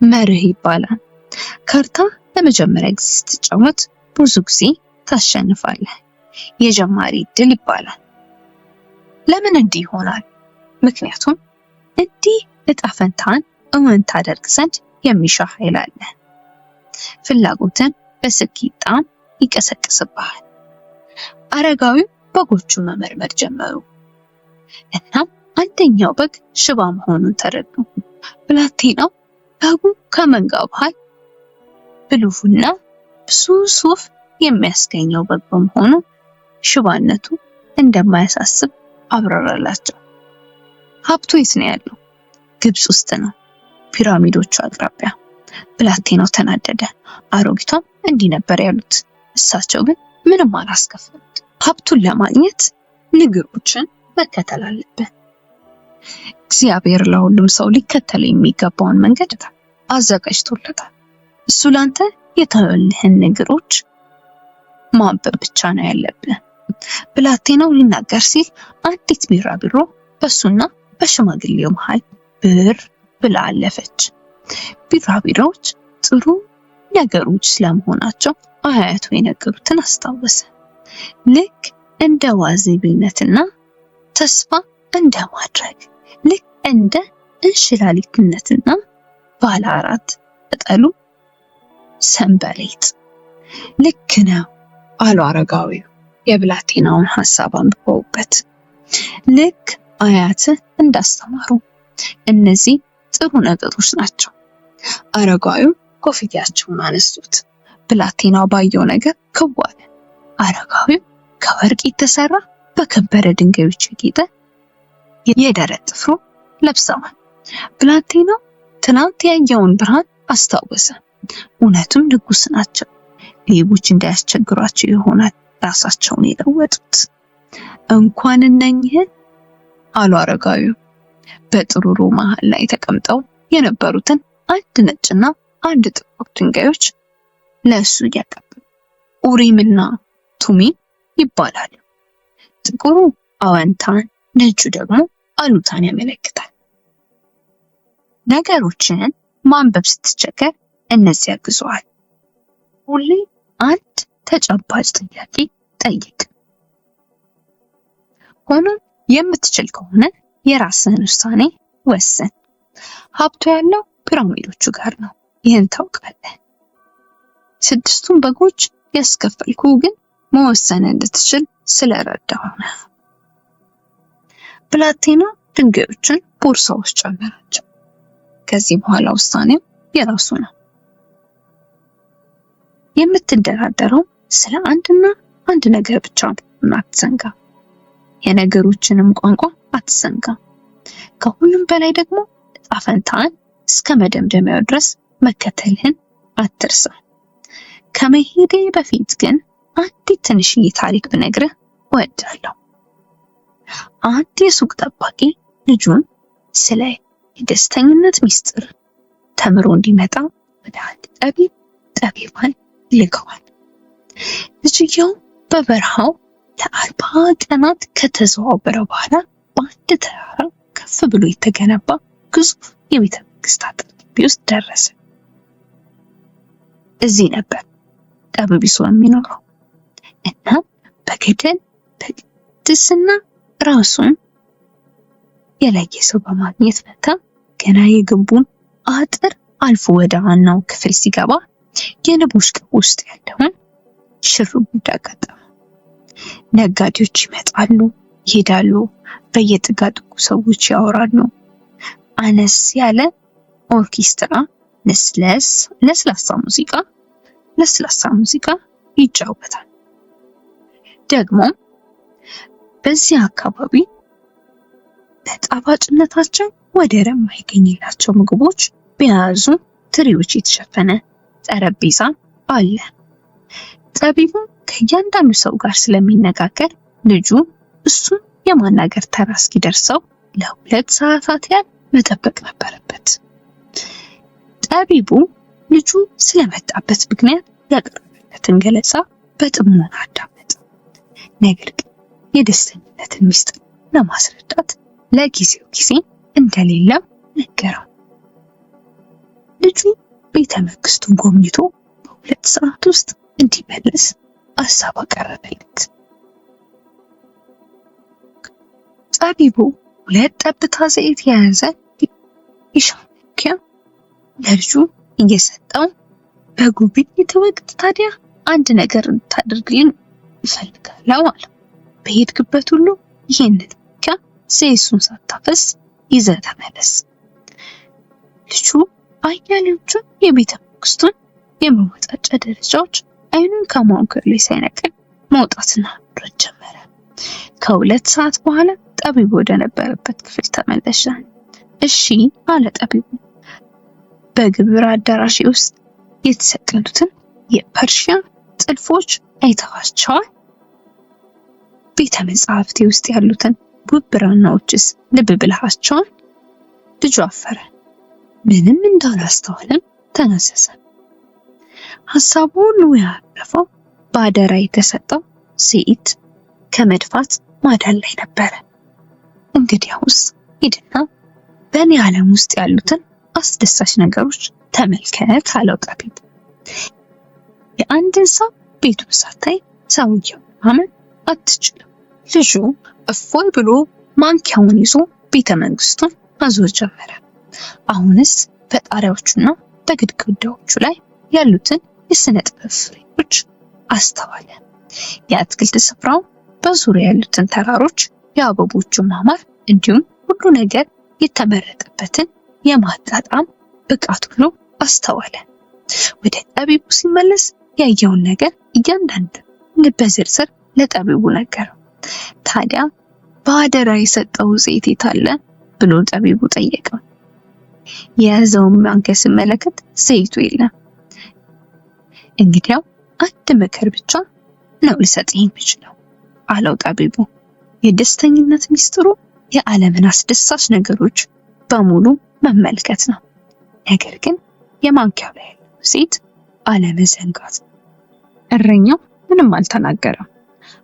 መርህ ይባላል። ካርታ ለመጀመሪያ ጊዜ ስትጫወት ብዙ ጊዜ ታሸንፋለህ። የጀማሪ ድል ይባላል። ለምን እንዲህ ይሆናል? ምክንያቱም እንዲህ ዕጣ ፈንታን እውን ታደርግ ዘንድ የሚሻ ኃይል አለ። ፍላጎትን በስኬት ጣዕም ይቀሰቅስብሃል። አረጋዊው በጎቹን መመርመር ጀመሩ። እናም አንደኛው በግ ሽባ መሆኑን ተረዱ። ብላቴናው በጉ ከመንጋው መሃል ብልሁና ብዙ ሱፍ የሚያስገኘው በግ በመሆኑ ሽባነቱ እንደማያሳስብ አብራራላቸው። ሀብቱ የት ነው ያለው? ግብጽ ውስጥ ነው፣ ፒራሚዶቹ አቅራቢያ። ብላቴናው ተናደደ። አሮጊቷም እንዲህ ነበር ያሉት። እሳቸው ግን ምንም አላስከፈሉት። ሀብቱን ለማግኘት ንግሮችን መከተል አለብን። እግዚአብሔር ለሁሉም ሰው ሊከተል የሚገባውን መንገድ አዘጋጅቶለታል። እሱ ላንተ የተወልህን ንግሮች ማንበብ ብቻ ነው ያለብህ። ብላቴናው ሊናገር ሲል አንዲት ቢራቢሮ በሱና በሽማግሌው መሃል ብር ብላ አለፈች። ቢራቢሮዎች ጥሩ ነገሮች ስለመሆናቸው አያቱ የነገሩትን አስታወሰ። ልክ እንደ ዋዜብነትና ተስፋ እንደ ማድረግ፣ ልክ እንደ እንሽላሊትነትና ባለ 4 ቅጠሉ ሰንበሌጥ። ልክ ነው አሉ አረጋዊው የብላቴናውን ሐሳብ አንብበውበት። ልክ አያትህ እንዳስተማሩ እነዚህ ጥሩ ነገሮች ናቸው። አረጋዊው ኮፍያቸውን አነሱት። ብላቴናው ባየው ነገር ክው አለ። አረጋዊው ከወርቅ የተሰራ በከበረ ድንጋዮች ያጌጠ የደረት ጥፍሮ ለብሰዋል። ብላቴናው ትናንት ያየውን ብርሃን አስታወሰ። እውነትም ንጉሥ ናቸው። ሌቦች እንዳያስቸግሯቸው ይሆናል ራሳቸውን የለወጡት። እንኳን እነኝህን አሉ አረጋዊው በጥሩሩ መሃል ላይ ተቀምጠው የነበሩትን አንድ ነጭና አንድ ጥቁር ድንጋዮች ለሱ እያቀበሉ። ኡሪምና ቱሚም ይባላሉ። ጥቁሩ አዎንታን፣ ነጩ ደግሞ አሉታን ያመለክታል። ነገሮችን ማንበብ ስትቸገር እነዚህ ያግዙሃል። ሁሌ አንድ ተጨባጭ ጥያቄ ጠይቅ። ሆኖም የምትችል ከሆነ የራስህን ውሳኔ ወስን። ሀብቱ ያለው ፒራሚዶቹ ጋር ነው፣ ይህን ታውቃለህ። 6ቱን በጎች ያስከፈልኩ ግን መወሰን እንድትችል ስለረዳሁ ነው። ብላቴና ድንጋዮችን ቦርሳ ውስጥ ጨመራቸው። ከዚህ በኋላ ውሳኔው የራሱ ነው። የምትደራደረው ስለ አንድና አንድ ነገር ብቻ ነው። አትዘንጋ። የነገሮችንም ቋንቋ አትዘንጋ። ከሁሉም በላይ ደግሞ ዕጣ ፈንታን እስከ መደምደሚያው ድረስ መከተልህን አትርሳ። ከመሄዴ በፊት ግን አንዲት ትንሽዬ ታሪክ ብነግርህ እወዳለሁ። አንድ የሱቅ ጠባቂ ልጁን ስለ የደስተኝነት ሚስጥር ተምሮ እንዲመጣ ወደ አንድ ጠቢባን ይልከዋል። ልጅየው በበረሃው ለ40 ቀናት ከተዘዋወረ በኋላ በአንድ ተራራ ከፍ ብሎ የተገነባ ግዙፍ የቤተ መንግስት አጥር ግቢ ውስጥ ደረሰ። እዚህ ነበር ጠቢቡ የሚኖረው እና በገድል በቅድስና ራሱን የለየ ሰው በማግኘት ፈንታ ገና የግንቡን አጥር አልፎ ወደ ዋናው ክፍል ሲገባ የንቦች ቀፎ ውስጥ ያለውን ሽርጉድ አጋጠመ። ነጋዴዎች ይመጣሉ፣ ይሄዳሉ፣ በየጥጋጥጉ ሰዎች ያወራሉ። አነስ ያለ ኦርኬስትራ ለስላሳ ሙዚቃ ይጫወታል። ደግሞ በዚህ አካባቢ በጣፋጭነታቸው ወደር የማይገኝላቸው ምግቦች በያዙ ትሪዎች የተሸፈነ ጠረጴዛ አለ። ጠቢቡ ከእያንዳንዱ ሰው ጋር ስለሚነጋገር ልጁ እሱን የማናገር ተራ እስኪደርሰው ለ2 ሰዓታት ያህል መጠበቅ ነበረበት። ጠቢቡ ልጁ ስለመጣበት ምክንያት ያቀረበለትን ገለጻ በጥሞና አዳመጠ። ነገር ግን የደስተኝነትን ሚስጥር ለማስረዳት ለጊዜው ጊዜ እንደሌለው ነገረው። ልጁ ቤተ መንግስቱን ጎብኝቶ በ2 ሰዓት ውስጥ እንዲመለስ ሀሳብ አቀረበለት። ጠቢቡ 2 ጠብታ ዘይት የያዘ የሻንኪያ ለልጁ እየሰጠው በጉብኝት ወቅት ታዲያ አንድ ነገር እንድታደርግልኝ እፈልጋለሁ አለ። በሄድክበት ሁሉ ይህንን ዘይቱን ሳታፈስ ይዘህ ተመለስ። ልጁ አያሌዎቹን የቤተ መንግስቱን የመወጣጫ ደረጃዎች አይኑን ከማንከር ላይ ሳይነቅል መውጣትና መውረድ ጀመረ። ከ2 ሰዓት በኋላ ጠቢቡ ወደ ነበረበት ክፍል ተመለሰ። እሺ አለ ጠቢቡ። በግብር አዳራሽ ውስጥ የተሰቀሉትን የፐርሺያ ጥልፎች አይተዋቸዋል? ቤተ መጻሕፍቴ ውስጥ ያሉትን ውብ ብራናዎችስ ልብ ብለሃቸዋል? ልጁ አፈረ። ምንም እንዳላስተዋለም ተነሰሰ። ሀሳቡ ሁሉ ያረፈው በአደራ የተሰጠው ዘይት ከመድፋት ማዳን ላይ ነበረ። እንግዲያውስ ሂድና በእኔ ዓለም ውስጥ ያሉትን አስደሳች ነገሮች ተመልከት አለው ጠቢቡ። የአንድን ሰው ቤቱን ሳታይ ሰውየው ማመን አትችልም። ልጁ እፎይ ብሎ ማንኪያውን ይዞ ቤተ መንግስቱን ማዞር ጀመረ። አሁንስ በጣሪያዎቹና በግድግዳዎቹ ላይ ያሉትን የስነ ጥበብ ፍሬዎች አስተዋለ። የአትክልት ስፍራው፣ በዙሪያ ያሉትን ተራሮች፣ የአበቦቹ ማማር እንዲሁም ሁሉ ነገር የተመረጠበትን የማጣጣም ብቃት ሁሉ አስተዋለ። ወደ ጠቢቡ ሲመለስ ያየውን ነገር እያንዳንዱ በዝርዝር ለጠቢቡ ነገረው። ታዲያ በአደራ የሰጠው ዘይት የት አለ ብሎ ጠቢቡ ጠየቀው። የያዘውን ማንኪያ ሲመለከት ዘይቱ የለም። እንግዲያው አንድ ምክር ብቻ ነው ልሰጥህ የምችለው አለው ጠቢቡ። የደስተኝነት ሚስጥሩ የዓለምን አስደሳች ነገሮች በሙሉ መመልከት ነው። ነገር ግን የማንኪያው ላይ ያለው ሴት አለመዘንጋት። እረኛው ምንም አልተናገረም።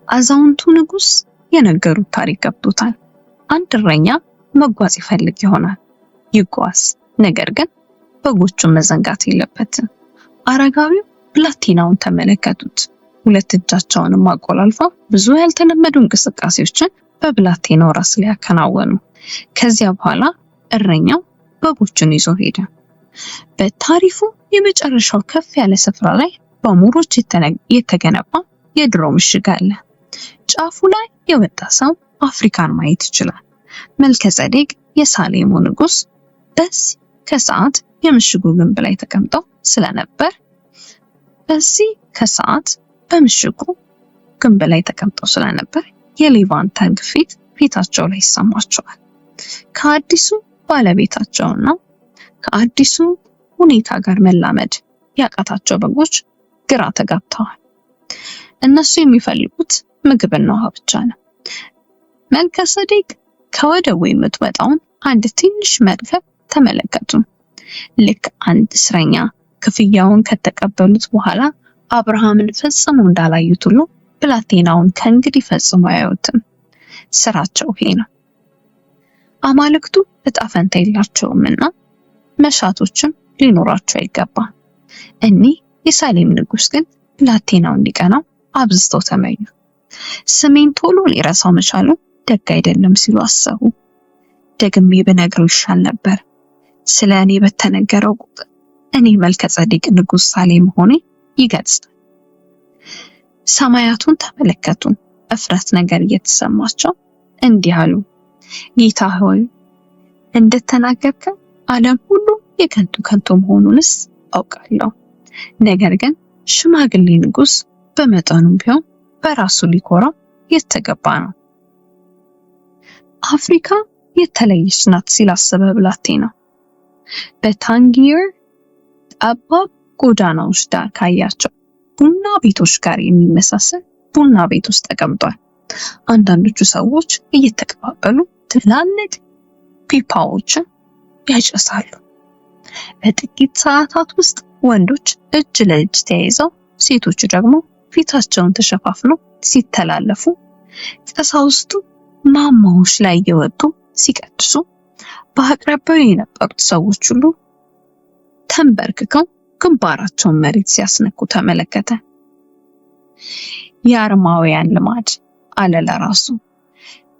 አዛውንቱ ንጉሥ የነገሩት ታሪክ ገብቶታል። አንድ እረኛ መጓዝ ይፈልግ ይሆናል። ይጓዝ፣ ነገር ግን በጎቹን መዘንጋት የለበትም። አረጋዊው ብላቴናውን ተመለከቱት። ሁለት እጃቸውንም አቆላልፈው ብዙ ያልተለመዱ እንቅስቃሴዎችን በብላቴናው ራስ ላይ ያከናወኑ። ከዚያ በኋላ እረኛው በጎቹን ይዞ ሄደ። በታሪፉ የመጨረሻው ከፍ ያለ ስፍራ ላይ በሙሮች የተገነባ የድሮ ምሽግ አለ። ጫፉ ላይ የወጣ ሰው አፍሪካን ማየት ይችላል። መልከጼዴቅ የሳሌሙ ንጉሥ በዚህ ከሰዓት የምሽጉ ግንብ ላይ ተቀምጠው ስለነበር የሌቫንተን ግፊት ፊታቸው ላይ ይሰማቸዋል። ከአዲሱ ባለቤታቸውና ከአዲሱ ሁኔታ ጋር መላመድ ያቃታቸው በጎች ግራ ተጋብተዋል። እነሱ የሚፈልጉት ምግብና ውሃ ብቻ ነው። መልከጼዴቅ ከወደቡ የምትወጣውን አንድ ትንሽ መርከብ ተመለከቱ። ልክ አንድ እስረኛ ክፍያውን ከተቀበሉት በኋላ አብርሃምን ፈጽሞ እንዳላዩት ሁሉ ብላቴናውን ከእንግዲህ ፈጽሞ አያዩትም። ስራቸው ይሄ ነው። አማልክቱ እጣ ፈንታ የላቸውምና መሻቶችም ሊኖራቸው አይገባም። እኒህ የሳሌም ንጉሥ ግን ብላቴናው እንዲቀናው አብዝተው ተመኙ። ስሜን ቶሎ ሊረሳው መቻሉ ደግ አይደለም ሲሉ አሰቡ። ደግሜ ብነግረው ይሻል ነበር። ስለ እኔ በተነገረው ቁጥር እኔ መልከጼዴቅ ንጉሥ ሳሌም ሆኔ ይገልጻል። ሰማያቱን ተመለከቱ። እፍረት ነገር እየተሰማቸው እንዲህ አሉ። ጌታ ሆይ እንደተናገርከው ዓለም ሁሉ የከንቱ ከንቱ መሆኑንስ አውቃለሁ። ነገር ግን ሽማግሌ ንጉሥ በመጠኑም ቢሆን በራሱ ሊኮራ የተገባ ነው። አፍሪካ የተለየች ናት ሲል አሰበ ብላቴና። በታንጊር ጠባብ ጎዳናዎች ዳር ካያቸው ቡና ቤቶች ጋር የሚመሳሰል ቡና ቤት ውስጥ ተቀምጧል። አንዳንዶቹ ሰዎች እየተቀባበሉ ትላልቅ ፒፓዎችን ያጨሳሉ። በጥቂት ሰዓታት ውስጥ ወንዶች እጅ ለእጅ ተያይዘው፣ ሴቶቹ ደግሞ ፊታቸውን ተሸፋፍነው ሲተላለፉ፣ ቀሳውስቱ ማማዎች ላይ እየወጡ ሲቀድሱ፣ በአቅራቢያው የነበሩት ሰዎች ሁሉ ተንበርክከው ግንባራቸውን መሬት ሲያስነኩ ተመለከተ። የአርማውያን ልማድ አለ ለራሱ።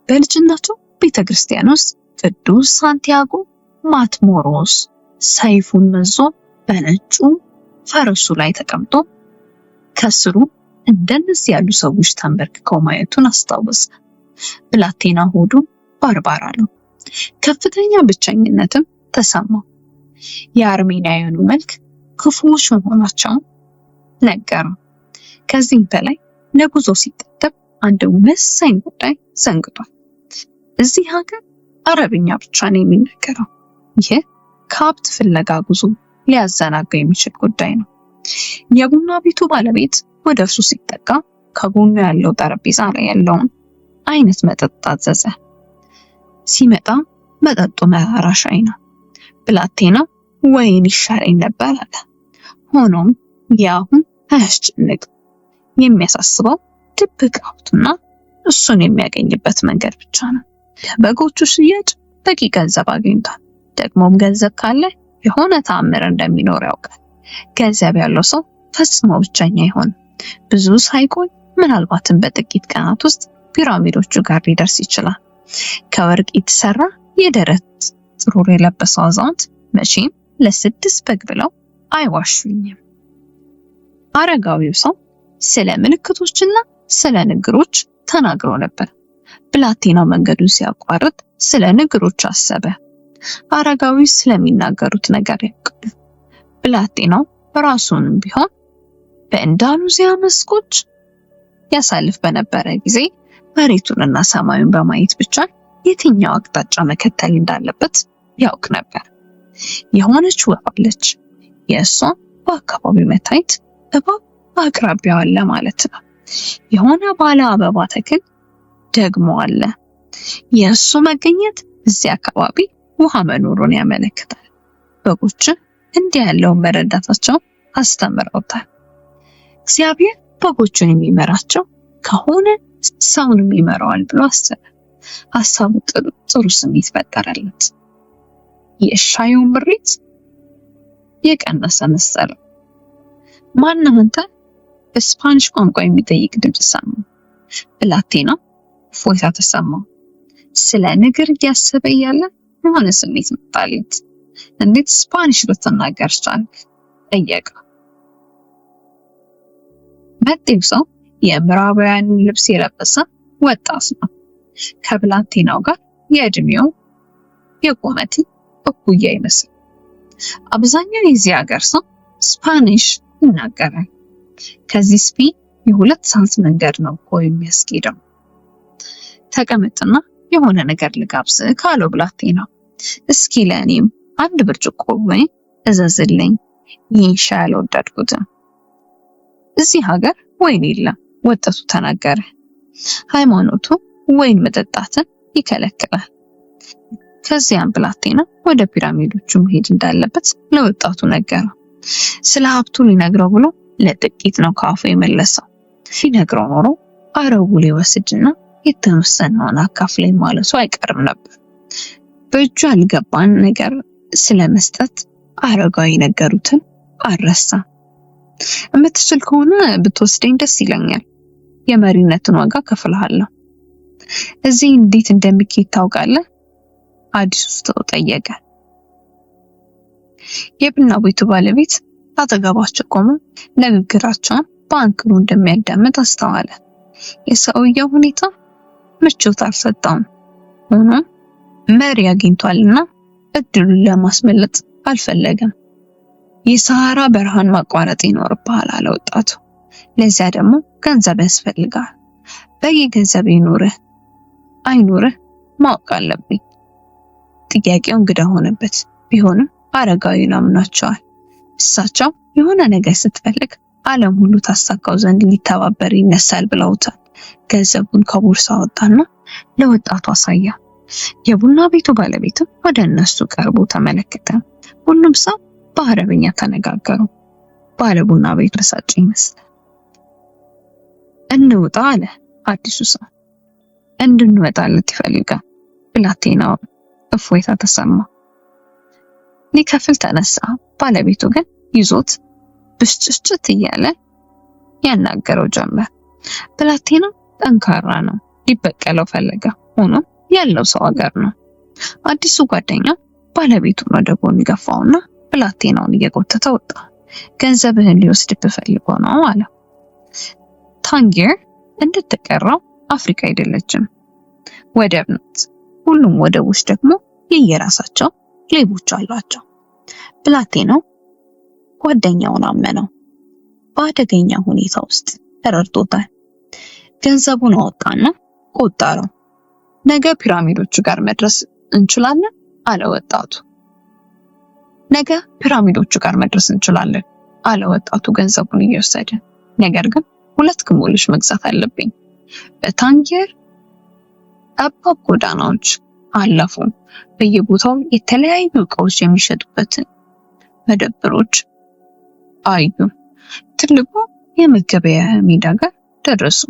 በልጅነቱ ቤተክርስቲያን ውስጥ ቅዱስ ሳንቲያጎ ማትሞሮስ ሰይፉን መዞ በነጩ ፈረሱ ላይ ተቀምጦ ከስሩ እንደነዚህ ያሉ ሰዎች ተንበርክከው ማየቱን አስታወሰ። ብላቴና ሆዱ ባርባር አለው። ከፍተኛ ብቸኝነትም ተሰማው። የአርሜናውያኑ መልክ ክፉዎች መሆናቸውን ነገረው። ከዚህም በላይ ለጉዞ ሲጠበቅ አንድ ወሳኝ ጉዳይ ዘንግቷል። እዚህ ሀገር አረብኛ ብቻ ነው የሚነገረው። ይህ ከሀብት ፍለጋ ጉዞ ሊያዘናጋ የሚችል ጉዳይ ነው። የቡና ቤቱ ባለቤት ወደ እርሱ ሲጠጋ ከጎኑ ያለው ጠረጴዛ ላይ ያለውን አይነት መጠጥ አዘዘ። ሲመጣ መጠጡ መራራ ሻይ ነው። ብላቴና ወይን ይሻለኝ ነበር አለ። ሆኖም ያሁን አያስጨንቅ። የሚያሳስበው ድብቅ ሀብቱና እሱን የሚያገኝበት መንገድ ብቻ ነው። በጎቹ ሽያጭ በቂ ገንዘብ አግኝቷል። ደግሞም ገንዘብ ካለ የሆነ ተአምር እንደሚኖር ያውቃል። ገንዘብ ያለው ሰው ፈጽሞ ብቸኛ አይሆንም። ብዙ ሳይቆይ ምናልባትም በጥቂት ቀናት ውስጥ ፒራሚዶቹ ጋር ሊደርስ ይችላል። ከወርቅ የተሰራ የደረት ጥሩር የለበሰው አዛውንት መቼም ለ6 በግ ብለው አይዋሹኝም። አረጋዊው ሰው ስለ ምልክቶችና ስለ ንግሮች ተናግሮ ነበር። ብላቴናው መንገዱን ሲያቋርጥ ስለ ንግሮች አሰበ። አረጋዊው ስለሚናገሩት ነገር ያውቃል። ብላቴናው ራሱንም ቢሆን በእንዳሉዚያ መስኮች ያሳልፍ በነበረ ጊዜ መሬቱንና ሰማዩን በማየት ብቻ የትኛው አቅጣጫ መከተል እንዳለበት ያውቅ ነበር። የሆነች ወፍ አለች። የእሷ በአካባቢው መታየት እባብ በአቅራቢያው አለ ማለት ነው። የሆነ ባለ አበባ ተክል ደግሞ አለ። የእሱ መገኘት እዚህ አካባቢ ውሃ መኖሩን ያመለክታል። በጎች እንዲህ ያለውን መረዳታቸው አስተምረውታል። እግዚአብሔር በጎቹን የሚመራቸው ከሆነ ሰውንም ይመራዋል ብሎ አሰበ። ሀሳቡ ጥሩ ስሜት ፈጠረለት። የሻዩን ምሬት የቀነሰ መሰለው። ማነው አንተ? በስፓኒሽ ቋንቋ የሚጠይቅ ድምፅ ሰማ። ብላቴና እፎይታ ተሰማው። ስለ ንግር እያሰበ እያለ የሆነ ስሜት መጣለት። እንዴት ስፓኒሽ ልትናገር ቻልክ? ጠየቀ። መጤው ሰው የምዕራባውያንን ልብስ የለበሰ ወጣት ነው። ከብላቴናው ጋር የእድሜው የቁመቱ እኩያ ይመስል። አብዛኛው የዚህ ሀገር ሰው ስፓኒሽ ይናገራል። ከዚህ ስፔን የ2 ሰዓት መንገድ ነው እኮ የሚያስኬደው። ተቀመጥና የሆነ ነገር ልጋብዝ ካለው ብላቴናው፣ እስኪ ለእኔም አንድ ብርጭቆ ወይን እዘዝልኝ፣ ይህን ሻይ አልወደድኩትም። እዚህ ሀገር ወይን የለም፣ ወጣቱ ተናገረ። ሃይማኖቱ ወይን መጠጣትን ይከለክላል። ከዚያም ብላቴና ወደ ፒራሚዶቹ መሄድ እንዳለበት ለወጣቱ ነገረው። ስለ ሀብቱ ሊነግረው ብሎ ለጥቂት ነው ከአፉ የመለሰው። ሲነግረው ኖሮ አረቡ ሊወስድና የተወሰነውን አካፍለኝ ማለቱ አይቀርም ነበር። በእጁ ያልገባን ነገር ስለመስጠት አረጋዊ ነገሩትን አልረሳም። የምትችል ከሆነ ብትወስደኝ ደስ ይለኛል። የመሪነትን ዋጋ ከፍልሃለሁ። እዚህ እንዴት እንደሚኬድ ታውቃለህ? አዲሱ ሰው ጠየቀ። የቡና ቤቱ ባለቤት አጠገባቸው ቆሞ ንግግራቸውን በአንክሮ እንደሚያዳምጥ አስተዋለ። የሰውየው ሁኔታ ምቾት አልሰጠውም። ሆኖም መሪ አግኝቷልና እድሉን ለማስመለጥ አልፈለገም። የሰሃራ በረሃን ማቋረጥ ይኖርብሃል አለ ወጣቱ። ለዚያ ደግሞ ገንዘብ ያስፈልጋል። በየገንዘብ ይኑርህ አይኑርህ ማወቅ አለብኝ። ጥያቄው እንግዳ ሆነበት። ቢሆንም አረጋዊውን አምኗቸዋል። እሳቸው የሆነ ነገር ስትፈልግ ዓለም ሁሉ ታሳካው ዘንድ ሊተባበር ይነሳል ብለውታል። ገንዘቡን ከቦርሳ አወጣና ለወጣቱ አሳያ። የቡና ቤቱ ባለቤትም ወደ እነሱ ቀርቦ ተመለከተ። ሁሉም ሰው በአረብኛ ተነጋገሩ። ባለ ቡና ቤቱ ተሳጭ ይመስላል። እንውጣ አለ አዲሱ ሰው። እንድንወጣለት ይፈልጋል። ብላቴናው እፎይታ ተሰማ። ሊከፍል ተነሳ። ባለቤቱ ግን ይዞት ብስጭት እያለ ያናገረው ጀመር። ብላቴናው ጠንካራ ነው። ሊበቀለው ፈለገ። ሆኖም ያለው ሰው ሀገር ነው። አዲሱ ጓደኛ ባለቤቱን ወደ ጎን ገፋውና ብላቴናውን እየጎተተ ወጣ። ገንዘብህን ሊወስድብህ ፈልጎ ነው አለ። ታንጊር እንድትቀራው አፍሪካ አይደለችም፣ ወደብ ናት። ሁሉም ወደቦች ደግሞ የየራሳቸው ሌቦች አሏቸው። ብላቴናው ጓደኛውን አመነው። በአደገኛ ሁኔታ ውስጥ ተረድቶታል። ገንዘቡን አወጣና ቆጠረው። ነገ ፒራሚዶቹ ጋር መድረስ እንችላለን አለ ወጣቱ። ነገ ፒራሚዶቹ ጋር መድረስ እንችላለን አለ ወጣቱ ገንዘቡን እየወሰደ። ነገር ግን 2 ግመሎች መግዛት አለብኝ። በታንጊር ጠባብ ጎዳናዎች አለፉ። በየቦታው የተለያዩ እቃዎች የሚሸጡበትን መደብሮች አዩ። ትልቁ የመገበያያ ሜዳ ጋር ደረሱ።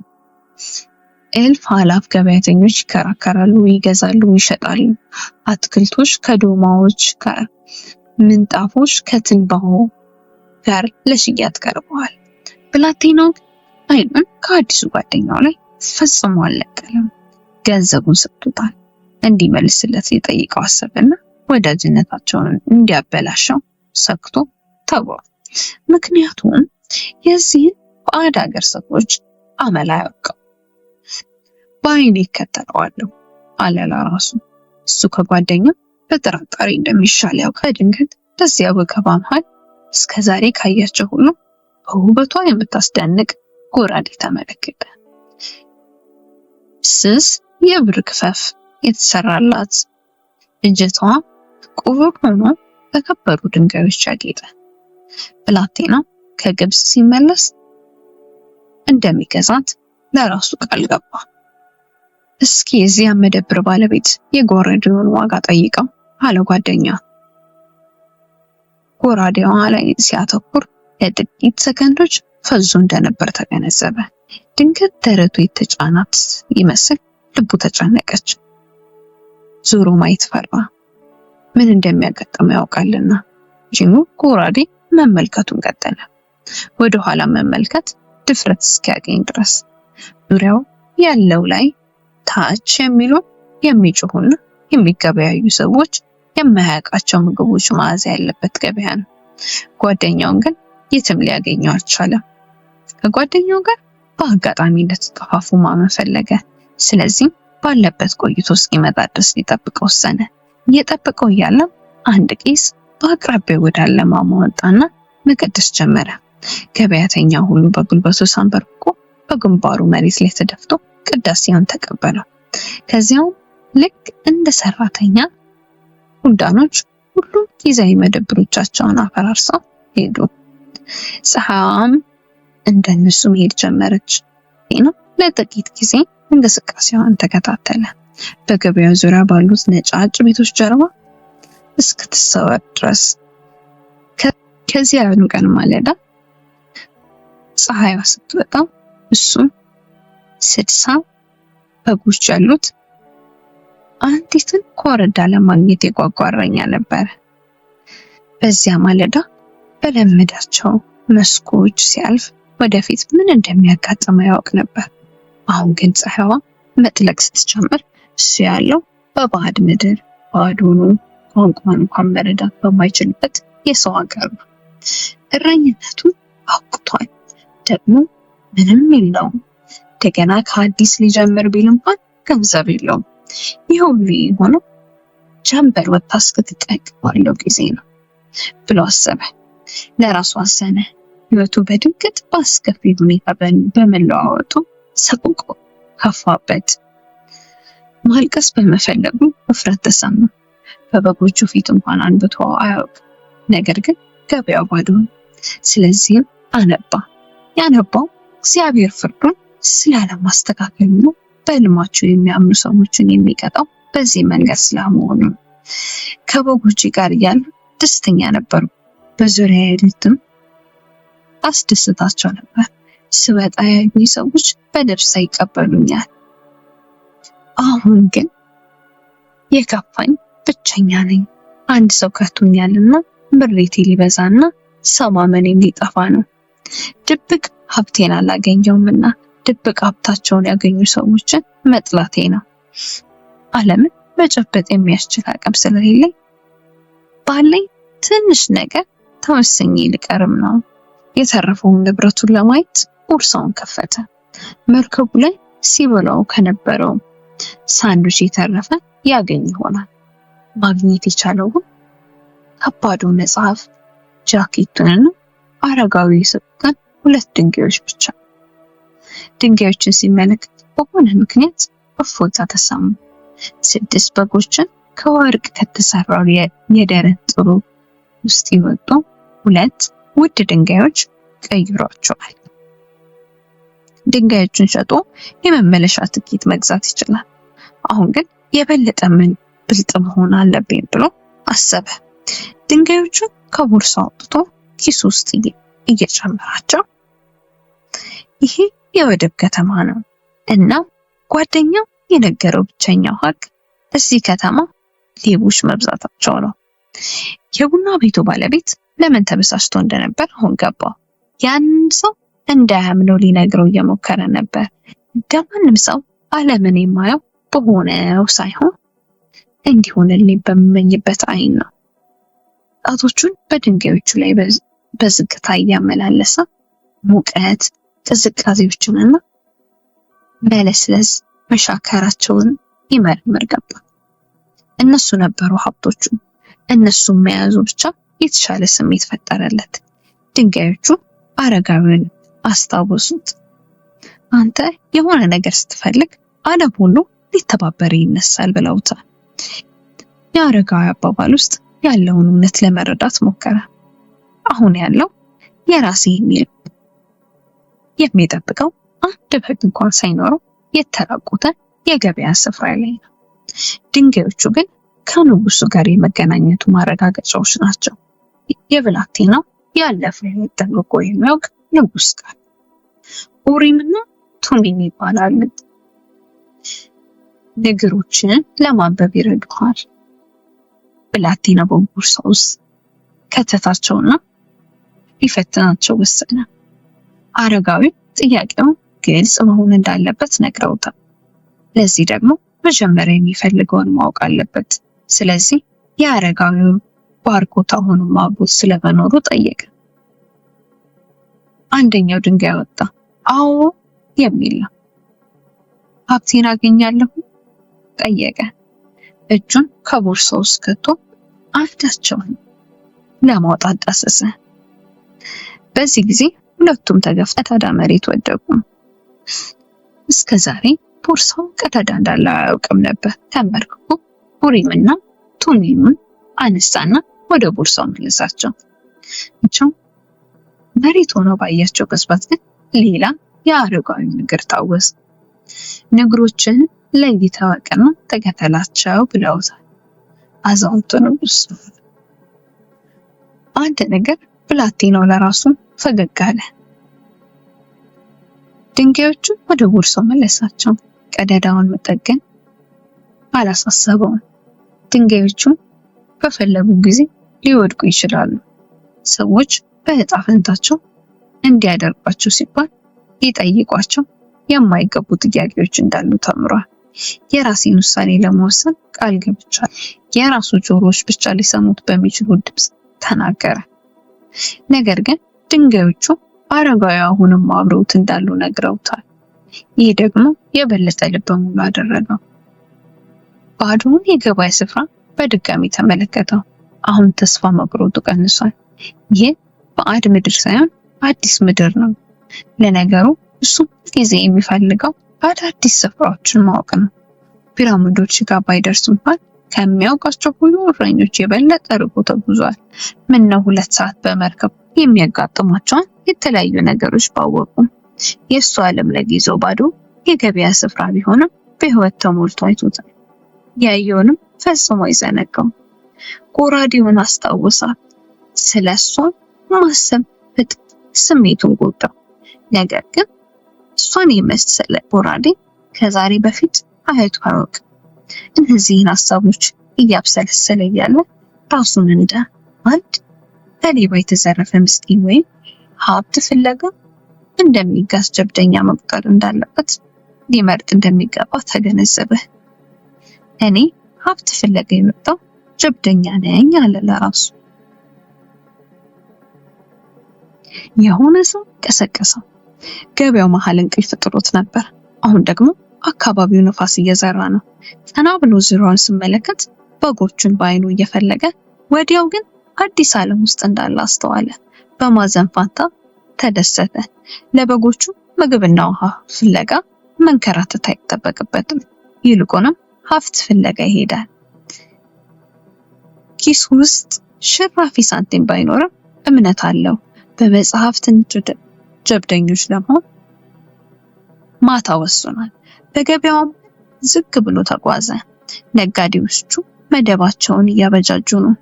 እልፍ አላፍ ገበያተኞች ይከራከራሉ፣ ይገዛሉ፣ ይሸጣሉ። አትክልቶች ከዶማዎች ጋር፣ ምንጣፎች ከትንባሆ ጋር ለሽያጭ ቀርበዋል። ብላቴናው አይኑን ከአዲሱ ጓደኛው ላይ ፈጽሞ አልነቀለም። ገንዘቡን ሰጥቶታል። እንዲመልስለት ሊጠይቀው አሰበና ወዳጅነታቸውን እንዲያበላሸው ሰክቶ ተወው። ምክንያቱም የዚህን ባዕድ ሀገር ሰዎች አመል አያውቅም። በዓይኔ እከተለዋለሁ አለ ለራሱ። እሱ ከጓደኛው በጥርጣሬ እንደሚሻል ያውቃ። ድንገት በዚያ ወከባ መሃል እስከዛሬ ካያቸው ሁሉ በውበቷ የምታስደንቅ ጎራዴ ተመለከተ። ስስ የብር ክፈፍ የተሰራላት እጀቷ ቁር ሆኖ በከበሩ ድንጋዮች ያጌጠ። ብላቴናው ከግብጽ ሲመለስ እንደሚገዛት ለራሱ ቃል ገባ። እስኪ የዚያ መደብር ባለቤት የጎራዴውን ዋጋ ጠይቀው አለ ጓደኛው። ጎራዴዋ ላይ ሲያተኩር ለጥቂት ሰከንዶች ፈዞ እንደነበር ተገነዘበ። ድንገት ደረቱ የተጫናት ይመስል ልቡ ተጨነቀች። ዞሮ ማየት ፈራ። ምን እንደሚያጋጥመው ያውቃልና። ጂሙ ጎራዴ መመልከቱን ቀጠለ። ወደ ኋላ መመልከት ድፍረት እስኪያገኝ ድረስ ዙሪያው ያለው ላይ ታች የሚሉ የሚጮሁና የሚገበያዩ ሰዎች፣ የማያውቃቸው ምግቦች መዓዛ ያለበት ገበያ ነው። ጓደኛውን ግን የትም ሊያገኘው አልቻለም። ከጓደኛው ጋር በአጋጣሚ እንደተጠፋፉ ማመን ፈለገ። ስለዚህ ባለበት ቆይቶ እስኪመጣ ድረስ ሊጠብቀው ወሰነ። እየጠበቀው እያለ አንድ ቄስ በአቅራቢያው ወዳለ ማማ ወጣና መቀደስ ጀመረ። ገበያተኛው ሁሉ በጉልበቱ ሳንበርክኮ በግንባሩ መሬት ላይ ተደፍቶ ቅዳሴውን ተቀበለው። ከዚያው ልክ እንደ ሰራተኛ ሁንዳኖች ሁሉ ጊዜያዊ መደብሮቻቸውን አፈራርሰው ሄዱ። ፀሐይዋም እንደነሱ መሄድ ጀመረች። ለጥቂት ጊዜ እንቅስቃሴዋን ተከታተለ። በገበያው ዙሪያ ባሉት ነጫጭ ቤቶች ጀርባ እስክትሰወር ድረስ። ከዚያኑ ቀን ማለዳ ፀሐይዋ ስትወጣ እሱም 60 በጎች ያሉት አንዲትን ኮረዳ ለማግኘት የጓጓ እረኛ ነበር። በዚያ ማለዳ በለመዳቸው መስኮች ሲያልፍ ወደፊት ምን እንደሚያጋጥመው ያውቅ ነበር። አሁን ግን ፀሐይዋ መጥለቅ ስትጀምር እሱ ያለው በባዕድ ምድር ባዶ ሆኖ ቋንቋን እንኳን መረዳት በማይችልበት የሰው ሀገር ነው። እረኝነቱ አውቅቷል። ደግሞ ምንም የለውም። እንደገና ከአዲስ ሊጀምር ቢል እንኳን ገንዘብ የለውም። ይህ ሁሉ የሆነው ጀንበር ወጥታ እስክትጠልቅ ባለው ጊዜ ነው ብሎ አሰበ። ለራሱ አዘነ። ህይወቱ በድንገት በአስከፊ ሁኔታ በመለዋወጡ ሰቆቆ ከፋበት። ማልቀስ በመፈለጉ እፍረት ተሰማ። በበጎቹ ፊት እንኳን አንብቶ አያውቅ። ነገር ግን ገበያው ባዶ ነው። ስለዚህም አነባ። ያነባው እግዚአብሔር ፍርዱን ስላለማስተካከል ነው። በህልማቸው የሚያምኑ ሰዎችን የሚቀጣው በዚህ መንገድ ስለመሆኑ ነው። ከበጎቹ ጋር እያሉ ደስተኛ ነበሩ። በዙሪያ ያሉትም አስደስታቸው ነበር። ስወጣ ያዩኝ ሰዎች በደስታ ይቀበሉኛል። አሁን ግን የከፋኝ ብቸኛ ነኝ። አንድ ሰው ከቶኛልና ምሬቴ ሊበዛና ሰው ማመኔም ሊጠፋ ነው። ድብቅ ሀብቴን አላገኘውምና ድብቅ ሀብታቸውን ያገኙ ሰዎችን መጥላቴ ነው። ዓለምን መጨበጥ የሚያስችል አቅም ስለሌለኝ ባለኝ ትንሽ ነገር ተወሰኝ ልቀርም ነው። የተረፈውን ንብረቱን ለማየት ቦርሳውን ከፈተ። መርከቡ ላይ ሲበላው ከነበረው ሳንዱች የተረፈ ያገኝ ይሆናል። ማግኘት የቻለው ከባዱ መጽሐፍ፣ ጃኬቱንና አረጋዊ የሰጡትን 2 ድንጋዮች ብቻ። ድንጋዮችን ሲመለከት በሆነ ምክንያት እፎይታ ተሰማ። 6 በጎችን ከወርቅ ከተሰራው የደረት ጥሩ ውስጥ ይወጡ 2 ውድ ድንጋዮች ቀይሯቸዋል። ድንጋዮችን ሸጦ የመመለሻ ትኬት መግዛት ይችላል። አሁን ግን የበለጠ ብልጥ መሆን አለብኝ ብሎ አሰበ። ድንጋዮቹን ከቦርሳው አውጥቶ ኪሱ ውስጥ እየጨመራቸው፣ ይሄ የወደብ ከተማ ነው እና ጓደኛው የነገረው ብቸኛው ሀቅ እዚህ ከተማ ሌቦች መብዛታቸው ነው። የቡና ቤቱ ባለቤት ለምን ተበሳጭቶ እንደነበር አሁን ገባው። ያንን ሰው እንዳያምነው ሊነግረው እየሞከረ ነበር። እንደማንም ሰው ዓለምን የማየው በሆነው ሳይሆን እንዲሆንልኝ በምመኝበት አይን ነው። ጣቶቹን በድንጋዮቹ ላይ በዝግታ እያመላለሰ ሙቀት፣ ቅዝቃዜዎችንና መለስለስ መሻከራቸውን ይመረምር ገባ። እነሱ ነበሩ ሀብቶቹ። እነሱን መያዙ ብቻ የተሻለ ስሜት ፈጠረለት። ድንጋዮቹ አረጋዊውን አስታወሱት። አንተ የሆነ ነገር ስትፈልግ ዓለም ሁሉ ሊተባበር ይነሳል ብለውታል። የአረጋዊ አባባል ውስጥ ያለውን እውነት ለመረዳት ሞከረ። አሁን ያለው የራሴ የሚጠብቀው አንድ በግ እንኳን ሳይኖረው የተራቆተ የገበያ ስፍራ ላይ ነው። ድንጋዮቹ ግን ከንጉሱ ጋር የመገናኘቱ ማረጋገጫዎች ናቸው። የብላቴናው ያለፈው ሕይወት ጠንቅቆ የሚያውቅ ንጉስ ቃል ኡሪምና ቱሚም ይባላሉ። ነገሮችን ለማንበብ ይረዱሃል። ብላቴና በቦርሳው ውስጥ ከተታቸውና ሊፈትናቸው ወሰነ። አረጋዊው ጥያቄው ግልጽ መሆን እንዳለበት ነግረውታል። ለዚህ ደግሞ መጀመሪያ የሚፈልገውን ማወቅ አለበት። ስለዚህ የአረጋዊው ባርኮት አሁንም አብሮት ስለመኖሩ ጠየቀ። አንደኛው ድንጋይ ወጣ። አዎ የሚል ነው። ሀብቴን አገኛለሁ ጠየቀ። እጁን ከቦርሳው ውስጥ ከቶ አንዳቸውን ለማውጣት ዳሰሰ። በዚህ ጊዜ ሁለቱም ተገፍተው ቀዳዳ መሬት ወደቁ። እስከዛሬ ቦርሳው ቀዳዳ እንዳለው አያውቅም ነበር። ተንበርክኮ ኡሪምና ቱሚምን አነሳና ወደ ቦርሳው መለሳቸው። መሬት ሆኖ ባያቸው ቅጽበት ግን ሌላ የአረጋዊ ንግር ታወሰ። ንግሮችን ለይተህ እወቅና ተከተላቸው ብለውታል አዛውንቱ ንጉስ። አንድ ነገር ብላቴናው ለራሱ ፈገግ አለ። ድንጋዮቹን ወደ ቦርሳው መለሳቸው። ቀዳዳውን መጠገን አላሳሰበውም። ድንጋዮቹ በፈለጉ ጊዜ ሊወድቁ ይችላሉ። ሰዎች በዕጣ ፈንታቸው እንዲያደርጓቸው ሲባል ሊጠይቋቸው የማይገቡ ጥያቄዎች እንዳሉ ተምሯል። የራሴን ውሳኔ ለመወሰን ቃል ገብቻለሁ። የራሱ ጆሮዎች ብቻ ሊሰሙት በሚችሉ ድምፅ ተናገረ። ነገር ግን ድንጋዮቹ አረጋዊ አሁንም አብረውት እንዳሉ ነግረውታል። ይህ ደግሞ የበለጠ ልበ ሙሉ አደረገው። ባዶውን የገበያ ስፍራ በድጋሚ ተመለከተው። አሁን ተስፋ መቁረጡ ቀንሷል። ይህ ባዕድ ምድር ሳይሆን አዲስ ምድር ነው። ለነገሩ እሱ ጊዜ የሚፈልገው አዳዲስ ስፍራዎችን ማወቅ ነው። ፒራሚዶች ጋር ባይደርስ እንኳን ከሚያውቃቸው ሁሉ እረኞች የበለጠ ርቆ ተጉዟል። ምነው 2 ሰዓት በመርከብ የሚያጋጥሟቸውን የተለያዩ ነገሮች ባወቁ። የእሱ ዓለም ለጊዜው ባዶ የገበያ ስፍራ ቢሆንም በሕይወት ተሞልቶ አይቶታል። ያየውንም ፈጽሞ አይዘነጋውም። ጎራዴውን አስታወሳት። ስለሷ ማሰብ ስሜቱን ጎዳው። ነገር ግን እሷን የመሰለ ጎራዴ ከዛሬ በፊት አይቶ አያውቅም። እነዚህን ሀሳቦች እያብሰለሰለ እያለ ራሱን እንደ አንድ በሌባ የተዘረፈ ምስኪን ወይም ሀብት ፍለጋ እንደሚጋዝ ጀብደኛ መቁጠር እንዳለበት ሊመርጥ እንደሚገባ ተገነዘበ። እኔ ሀብት ፍለጋ የመጣው ጀብደኛ ነኝ አለ ለራሱ። የሆነ ሰው ቀሰቀሰው። ገበያው መሃል እንቅልፍ ጥሎት ነበር። አሁን ደግሞ አካባቢው ነፋስ እየዘራ ነው። ቀና ብሎ ዙሪያውን ሲመለከት በጎቹን በአይኑ እየፈለገ ወዲያው ግን አዲስ ዓለም ውስጥ እንዳለ አስተዋለ። በማዘን ፋንታ ተደሰተ። ለበጎቹ ምግብና ውሃ ፍለጋ መንከራተት አይጠበቅበትም። ይልቁንም ሀብት ፍለጋ ይሄዳል። ኪስ ውስጥ ሽራፊ ሳንቲም ባይኖርም እምነት አለው በመጽሐፍት ጀብደኞች ለመሆን ማታ ወስኗል። በገበያውም ዝቅ ብሎ ተጓዘ። ነጋዴዎቹ መደባቸውን እያበጃጁ ነው።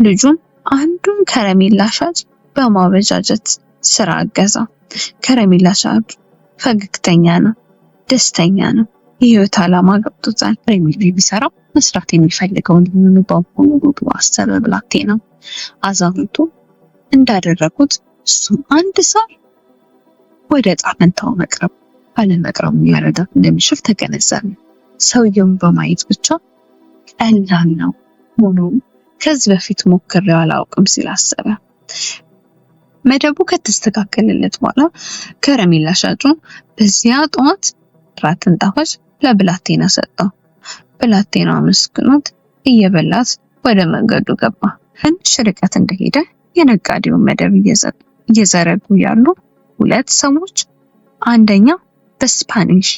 ልጁን አንዱን ከረሜላ ሻጭ በማበጃጀት ስራ አገዛ። ከረሜላ ሻጩ ፈገግተኛ ነው፣ ደስተኛ ነው። የህይወት ዓላማ ገብቶታል። ከረሜላ ቢሰራው መስራት የሚፈልገውን ሁሉ በሙሉ አሰበ። ብላቴናው አዛውንቱ እንዳደረጉት እሱም አንድ ሳር ወደ ዕጣ ፈንታው መቅረብ አለመቅረቡ ሊረዳት እንደሚችል ተገነዘበ። ሰውየውን በማየት ብቻ ቀላል ነው ሆኖ ከዚህ በፊት ሞክሬው አላውቅም ሲል አሰበ። መደቡ ከተስተካከለለት በኋላ ከረሜላ ሻጩ በዚያ ጠዋት ራትን ጣፋጭ ለብላቴና ሰጠው። ብላቴናው አመስግኖት እየበላት ወደ መንገዱ ገባ። ትንሽ ርቀት እንደሄደ የነጋዴውን መደብ እየዘረጉ ያሉ 2 ሰዎች፣ አንደኛው በስፓኒሽ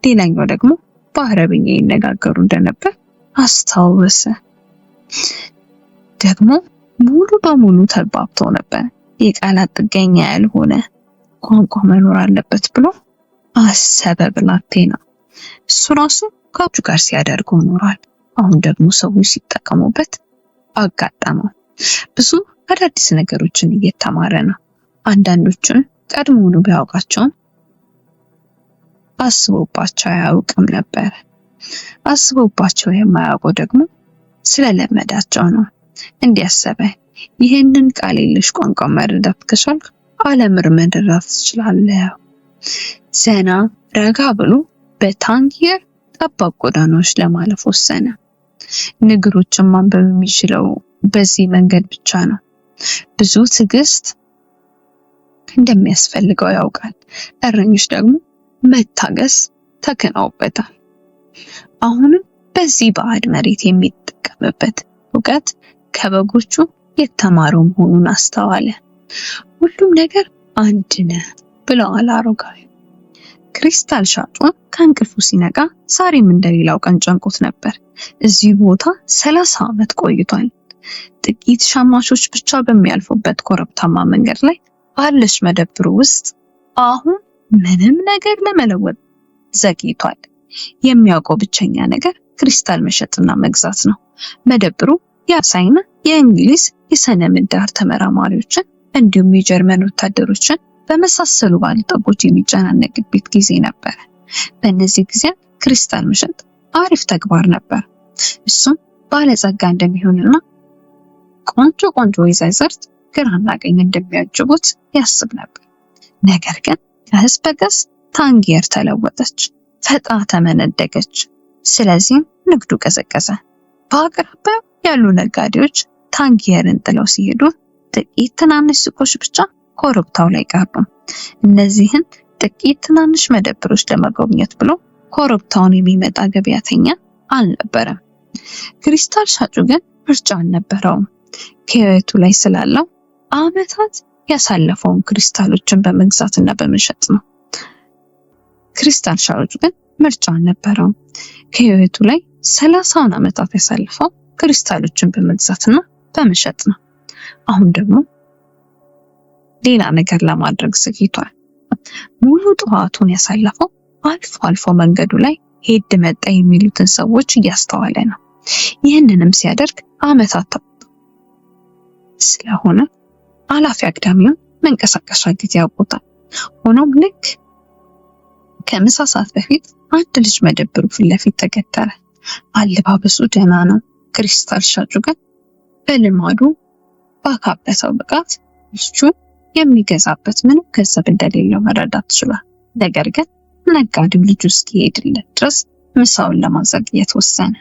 ሌላኛው ደግሞ በአረብኛ ይነጋገሩ እንደነበር አስታወሰ። ደግሞ ሙሉ በሙሉ ተግባብተው ነበር። የቃላት ጥገኛ ያልሆነ ቋንቋ መኖር አለበት ብሎ አሰበ ብላቴና። እሱ ራሱ ከአቡ ጋር ሲያደርገው ኖሯል። አሁን ደግሞ ሰዎች ሲጠቀሙበት አጋጠመው። ብዙ አዳዲስ ነገሮችን እየተማረ ነው። አንዳንዶቹን ቀድሞውኑ ቢያውቃቸውም አስቦባቸው አያውቅም ነበር። አስቦባቸው የማያውቀው ደግሞ ስለለመዳቸው ነው። እንዲያሰበ ይህንን ቃል የለሽ ቋንቋ መረዳት ከቻልክ ዓለምን መረዳት ትችላለህ። ዘና ረጋ ብሎ በታንጊየር ጠባብ ጎዳናዎች ለማለፍ ወሰነ። ንግሮችን ማንበብ የሚችለው በዚህ መንገድ ብቻ ነው። ብዙ ትዕግስት እንደሚያስፈልገው ያውቃል። እረኞች ደግሞ መታገስ ተክነውበታል። አሁንም በዚህ ባዕድ መሬት የሚጠቀምበት እውቀት ከበጎቹ የተማረው መሆኑን አስተዋለ። ሁሉም ነገር አንድ ነው ብለዋል አሮጋዊ። ክሪስታል ሻጩ ከእንቅልፉ ሲነቃ ዛሬም እንደሌላው ቀን ጨንቆት ነበር። እዚህ ቦታ 30 ዓመት ቆይቷል። ጥቂት ሸማቾች ብቻ በሚያልፉበት ኮረብታማ መንገድ ላይ ባለች መደብሩ ውስጥ አሁን ምንም ነገር ለመለወጥ ዘግይቷል። የሚያውቀው ብቸኛ ነገር ክሪስታል መሸጥና መግዛት ነው። መደብሩ የቻይና፣ የእንግሊዝ የስነ ምህዳር ተመራማሪዎችን እንዲሁም የጀርመን ወታደሮችን በመሳሰሉ ባለጠጎች የሚጨናነቅበት ጊዜ ነበር። በእነዚህ ጊዜያት ክሪስታል መሸጥ አሪፍ ተግባር ነበር። እሱም ባለጸጋ እንደሚሆንና ቆንጆ ወይዛዝርት ግራና ቀኝ እንደሚያጅቡት ያስብ ነበር። ነገር ግን ቀስ በቀስ ታንጊየር ተለወጠች፣ ፈጥና ተመነደገች። ስለዚህም ንግዱ ቀዘቀዘ። በአቅራቢያው ያሉ ነጋዴዎች ታንጊየርን ጥለው ሲሄዱ ጥቂት ትናንሽ ሱቆች ብቻ ኮረብታው ላይ ቀሩ። እነዚህን ጥቂት ትናንሽ መደብሮች ለመጎብኘት ብሎ ኮረብታውን የሚመጣ ገበያተኛ አልነበረም። ክሪስታል ሻጩ ግን ምርጫ አልነበረውም። ከህይወቱ ላይ ስላለው ዓመታት ያሳለፈውን ክሪስታሎችን በመግዛትና በመሸጥ ነው። ክሪስታል ሻጩ ግን ምርጫ አልነበረውም። ከህይወቱ ላይ 30 ዓመታት ያሳለፈው ክሪስታሎችን በመግዛትና በመሸጥ ነው። አሁን ደግሞ ሌላ ነገር ለማድረግ ዘግይቷል። ሙሉ ጠዋቱን ያሳለፈው አልፎ መንገዱ ላይ ሄድ መጣ የሚሉትን ሰዎች እያስተዋለ ነው። ይህንንም ሲያደርግ ዓመታት ስለሆነ አላፊ አግዳሚውን መንቀሳቀሻ ጊዜ ያውቁታል። ሆኖም ልክ ከምሳ ሰዓት በፊት አንድ ልጅ መደብሩ ፊት ለፊት ተገተረ። አለባበሱ ደህና ነው። ክሪስታል ሻጩ ግን በልማዱ ባካበተው ብቃት ልጁን የሚገዛበት ምንም ገንዘብ እንደሌለው መረዳት ችሏል። ነገር ግን ነጋዴው ልጁ እስኪሄድለት ድረስ ምሳውን ለማዘግየት ወሰነ።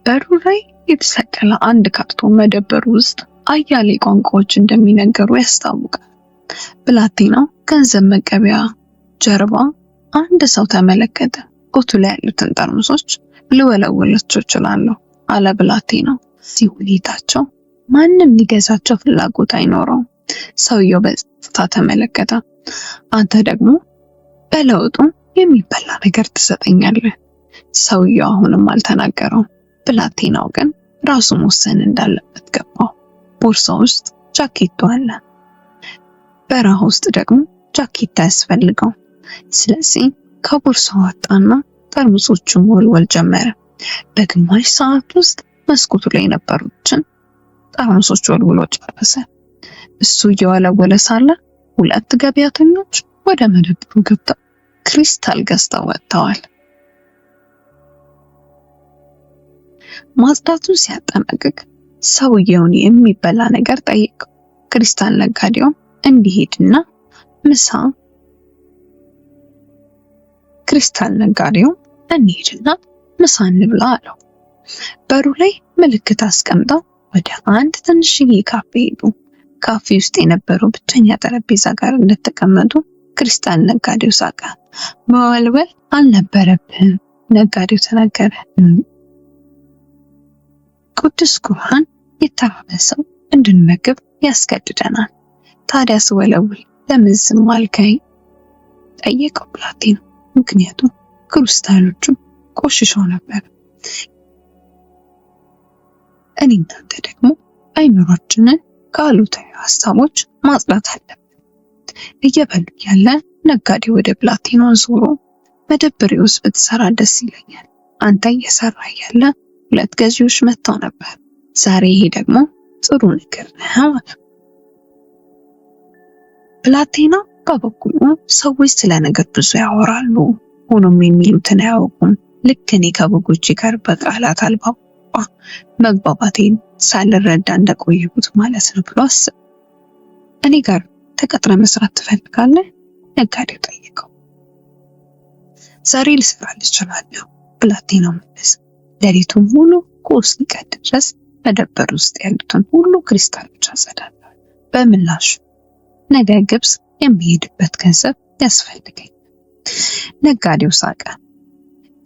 በሩ ላይ የተሰቀለ አንድ ካርቶን መደብሩ ውስጥ አያሌ ቋንቋዎች እንደሚነገሩ ያስታውቃል። ብላቴናው ገንዘብ መቀበያ ጀርባ አንድ ሰው ተመለከተ። ቦቱ ላይ ያሉትን ጠርሙሶች ልወለውላቸው እችላለሁ አለ ብላቴናው። እዚህ ሁኔታቸው ማንም ሊገዛቸው ፍላጎት አይኖረውም። ሰውየው በጸጥታ ተመለከተ። አንተ ደግሞ በለውጡ የሚበላ ነገር ትሰጠኛለህ። ሰውየው አሁንም አልተናገረውም። ብላቴናው ግን ራሱ መወሰን እንዳለበት ገባው። ቦርሳ ውስጥ ጃኬቱ አለ። በረሃ ውስጥ ደግሞ ጃኬት ያስፈልገው። ስለዚህ ከቦርሳው ወጣና ጠርሙሶቹን መወልወል ጀመረ። በግማሽ ሰዓት ውስጥ መስኮቱ ላይ የነበሩትን ጠርሙሶች ወልውሎ ጨረሰ። እሱ እየወለወለ ሳለ ሁለት ገበያተኞች ወደ መደብሩ ገብተው ክሪስታል ገዝተው ወጥተዋል። ማጽዳቱን ሲያጠናቅቅ ሰውየውን የሚበላ ነገር ጠየቀው። ክሪስታል ነጋዴው እንዲሄድና ምሳ እንብላ አለው። በሩ ላይ ምልክት አስቀምጠው ወደ አንድ ትንሽዬ ካፌ ሄዱ። ካፌ ውስጥ የነበሩ ብቸኛ ጠረጴዛ ጋር እንደተቀመጡ ክሪስታል ነጋዴው ሳቀ። መወልወል አልነበረብህም፣ ነጋዴው ተናገረ። ቅዱስ ቁርአን የተራበ ሰው እንድንመግብ ያስገድደናል። ታዲያ ስወለውል ለምን ዝም አልከኝ? ጠየቀው ብላቴናው። ምክንያቱም ክሪስታሎቹ ቆሽሸው ነበር። እኔ እናንተ ደግሞ አይምሮአችንን ከአሉታዊ ሀሳቦች ማጽዳት አለብን። እየበሉ ያለ ነጋዴ ወደ ብላቴናው ዞሮ መደብሬ ውስጥ ብትሰራ ደስ ይለኛል። አንተ እየሰራ ያለ 2 ገዢዎች መጥተው ነበር። ዛሬ ይሄ ደግሞ ጥሩ ነገር ነው አለ። ብላቴናው በበኩሉ ሰዎች ስለ ነገር ብዙ ያወራሉ፣ ሆኖም የሚሉትን አያውቁም። ልክ እኔ ከበጎቼ ጋር በቃላት አልባባ መግባባቴን ሳልረዳ እንደቆየሁት ማለት ነው ብሎ አሰበ። እኔ ጋር ተቀጥረ መስራት ትፈልጋለህ? ነጋዴው ጠየቀው። ዛሬ ልሰራልህ እችላለሁ፣ ብላቴናው መለሰ። ሌሊቱን ሙሉ እስኪቀድ ድረስ መደብር ውስጥ ያሉትን ሁሉ ክሪስታሎች አጸዳለሁ። በምላሹ ነገ ግብጽ የሚሄድበት ገንዘብ ያስፈልገኝ። ነጋዴው ሳቀ።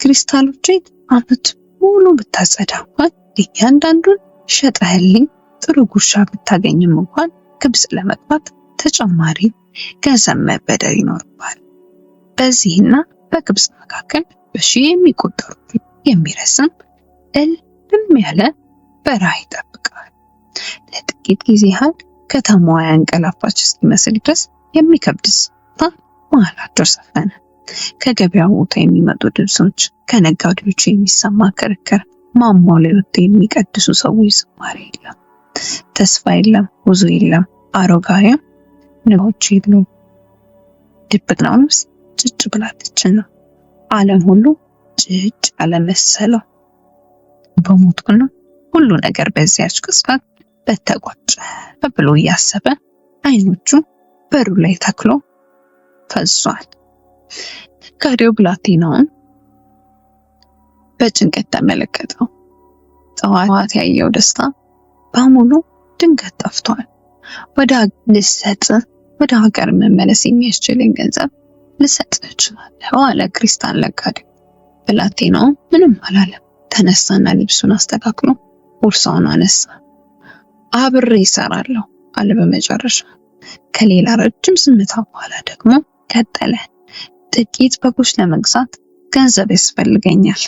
ክሪስታሎችን ዓመት ሙሉ ብታጸዳ እንኳን እያንዳንዱን ሸጠህልኝ ጥሩ ጉርሻ ብታገኝም እንኳን ግብጽ ለመግባት ተጨማሪ ገንዘብ መበደር ይኖርባል። በዚህና በግብጽ መካከል በሺህ የሚቆጠሩ የሚረዝም እልም ያለ በረሃ ይጠብቃል። ለጥቂት ጊዜ ያህል ከተማዋ ያንቀላፋች እስኪመስል ድረስ የሚከብድ ጸጥታ መሃላቸው ሰፈነ። ከገበያ ቦታ የሚመጡ ድምጾች፣ ከነጋዴዎቹ የሚሰማ ክርክር፣ ማማው ላይ ወጥተው የሚቀድሱ ሰዎች ዝማሬ የለም። ተስፋ የለም፣ ጉዞ የለም፣ አሮጋውያን ንቦች የሉም። ድብቅ ነው ነፍስ ጭጭ ብላለችና ዓለም ሁሉ ጭጭ ያለ መሰለው። በሞቱና ሁሉ ነገር በዚያች ቅጽበት በተቋጨ ብሎ እያሰበ አይኖቹ በሩ ላይ ተክሎ ፈዟል። ነጋዴው ብላቴናውን በጭንቀት ተመለከተው። ጠዋት ያየው ደስታ በሙሉ ድንገት ጠፍቷል። ወደ ሀገር መመለስ የሚያስችለኝ ገንዘብ ልሰጥ እችላለሁ አለ ክሪስታል ነጋዴው። ብላቴናው ምንም አላለም። ተነሳና ልብሱን አስተካክሎ ቦርሳውን አነሳ። አብሬ እሰራለሁ አለ በመጨረሻ። ከሌላ ረጅም ዝምታ በኋላ ደግሞ ቀጠለ። ጥቂት በጎች ለመግዛት ገንዘብ ያስፈልገኛል።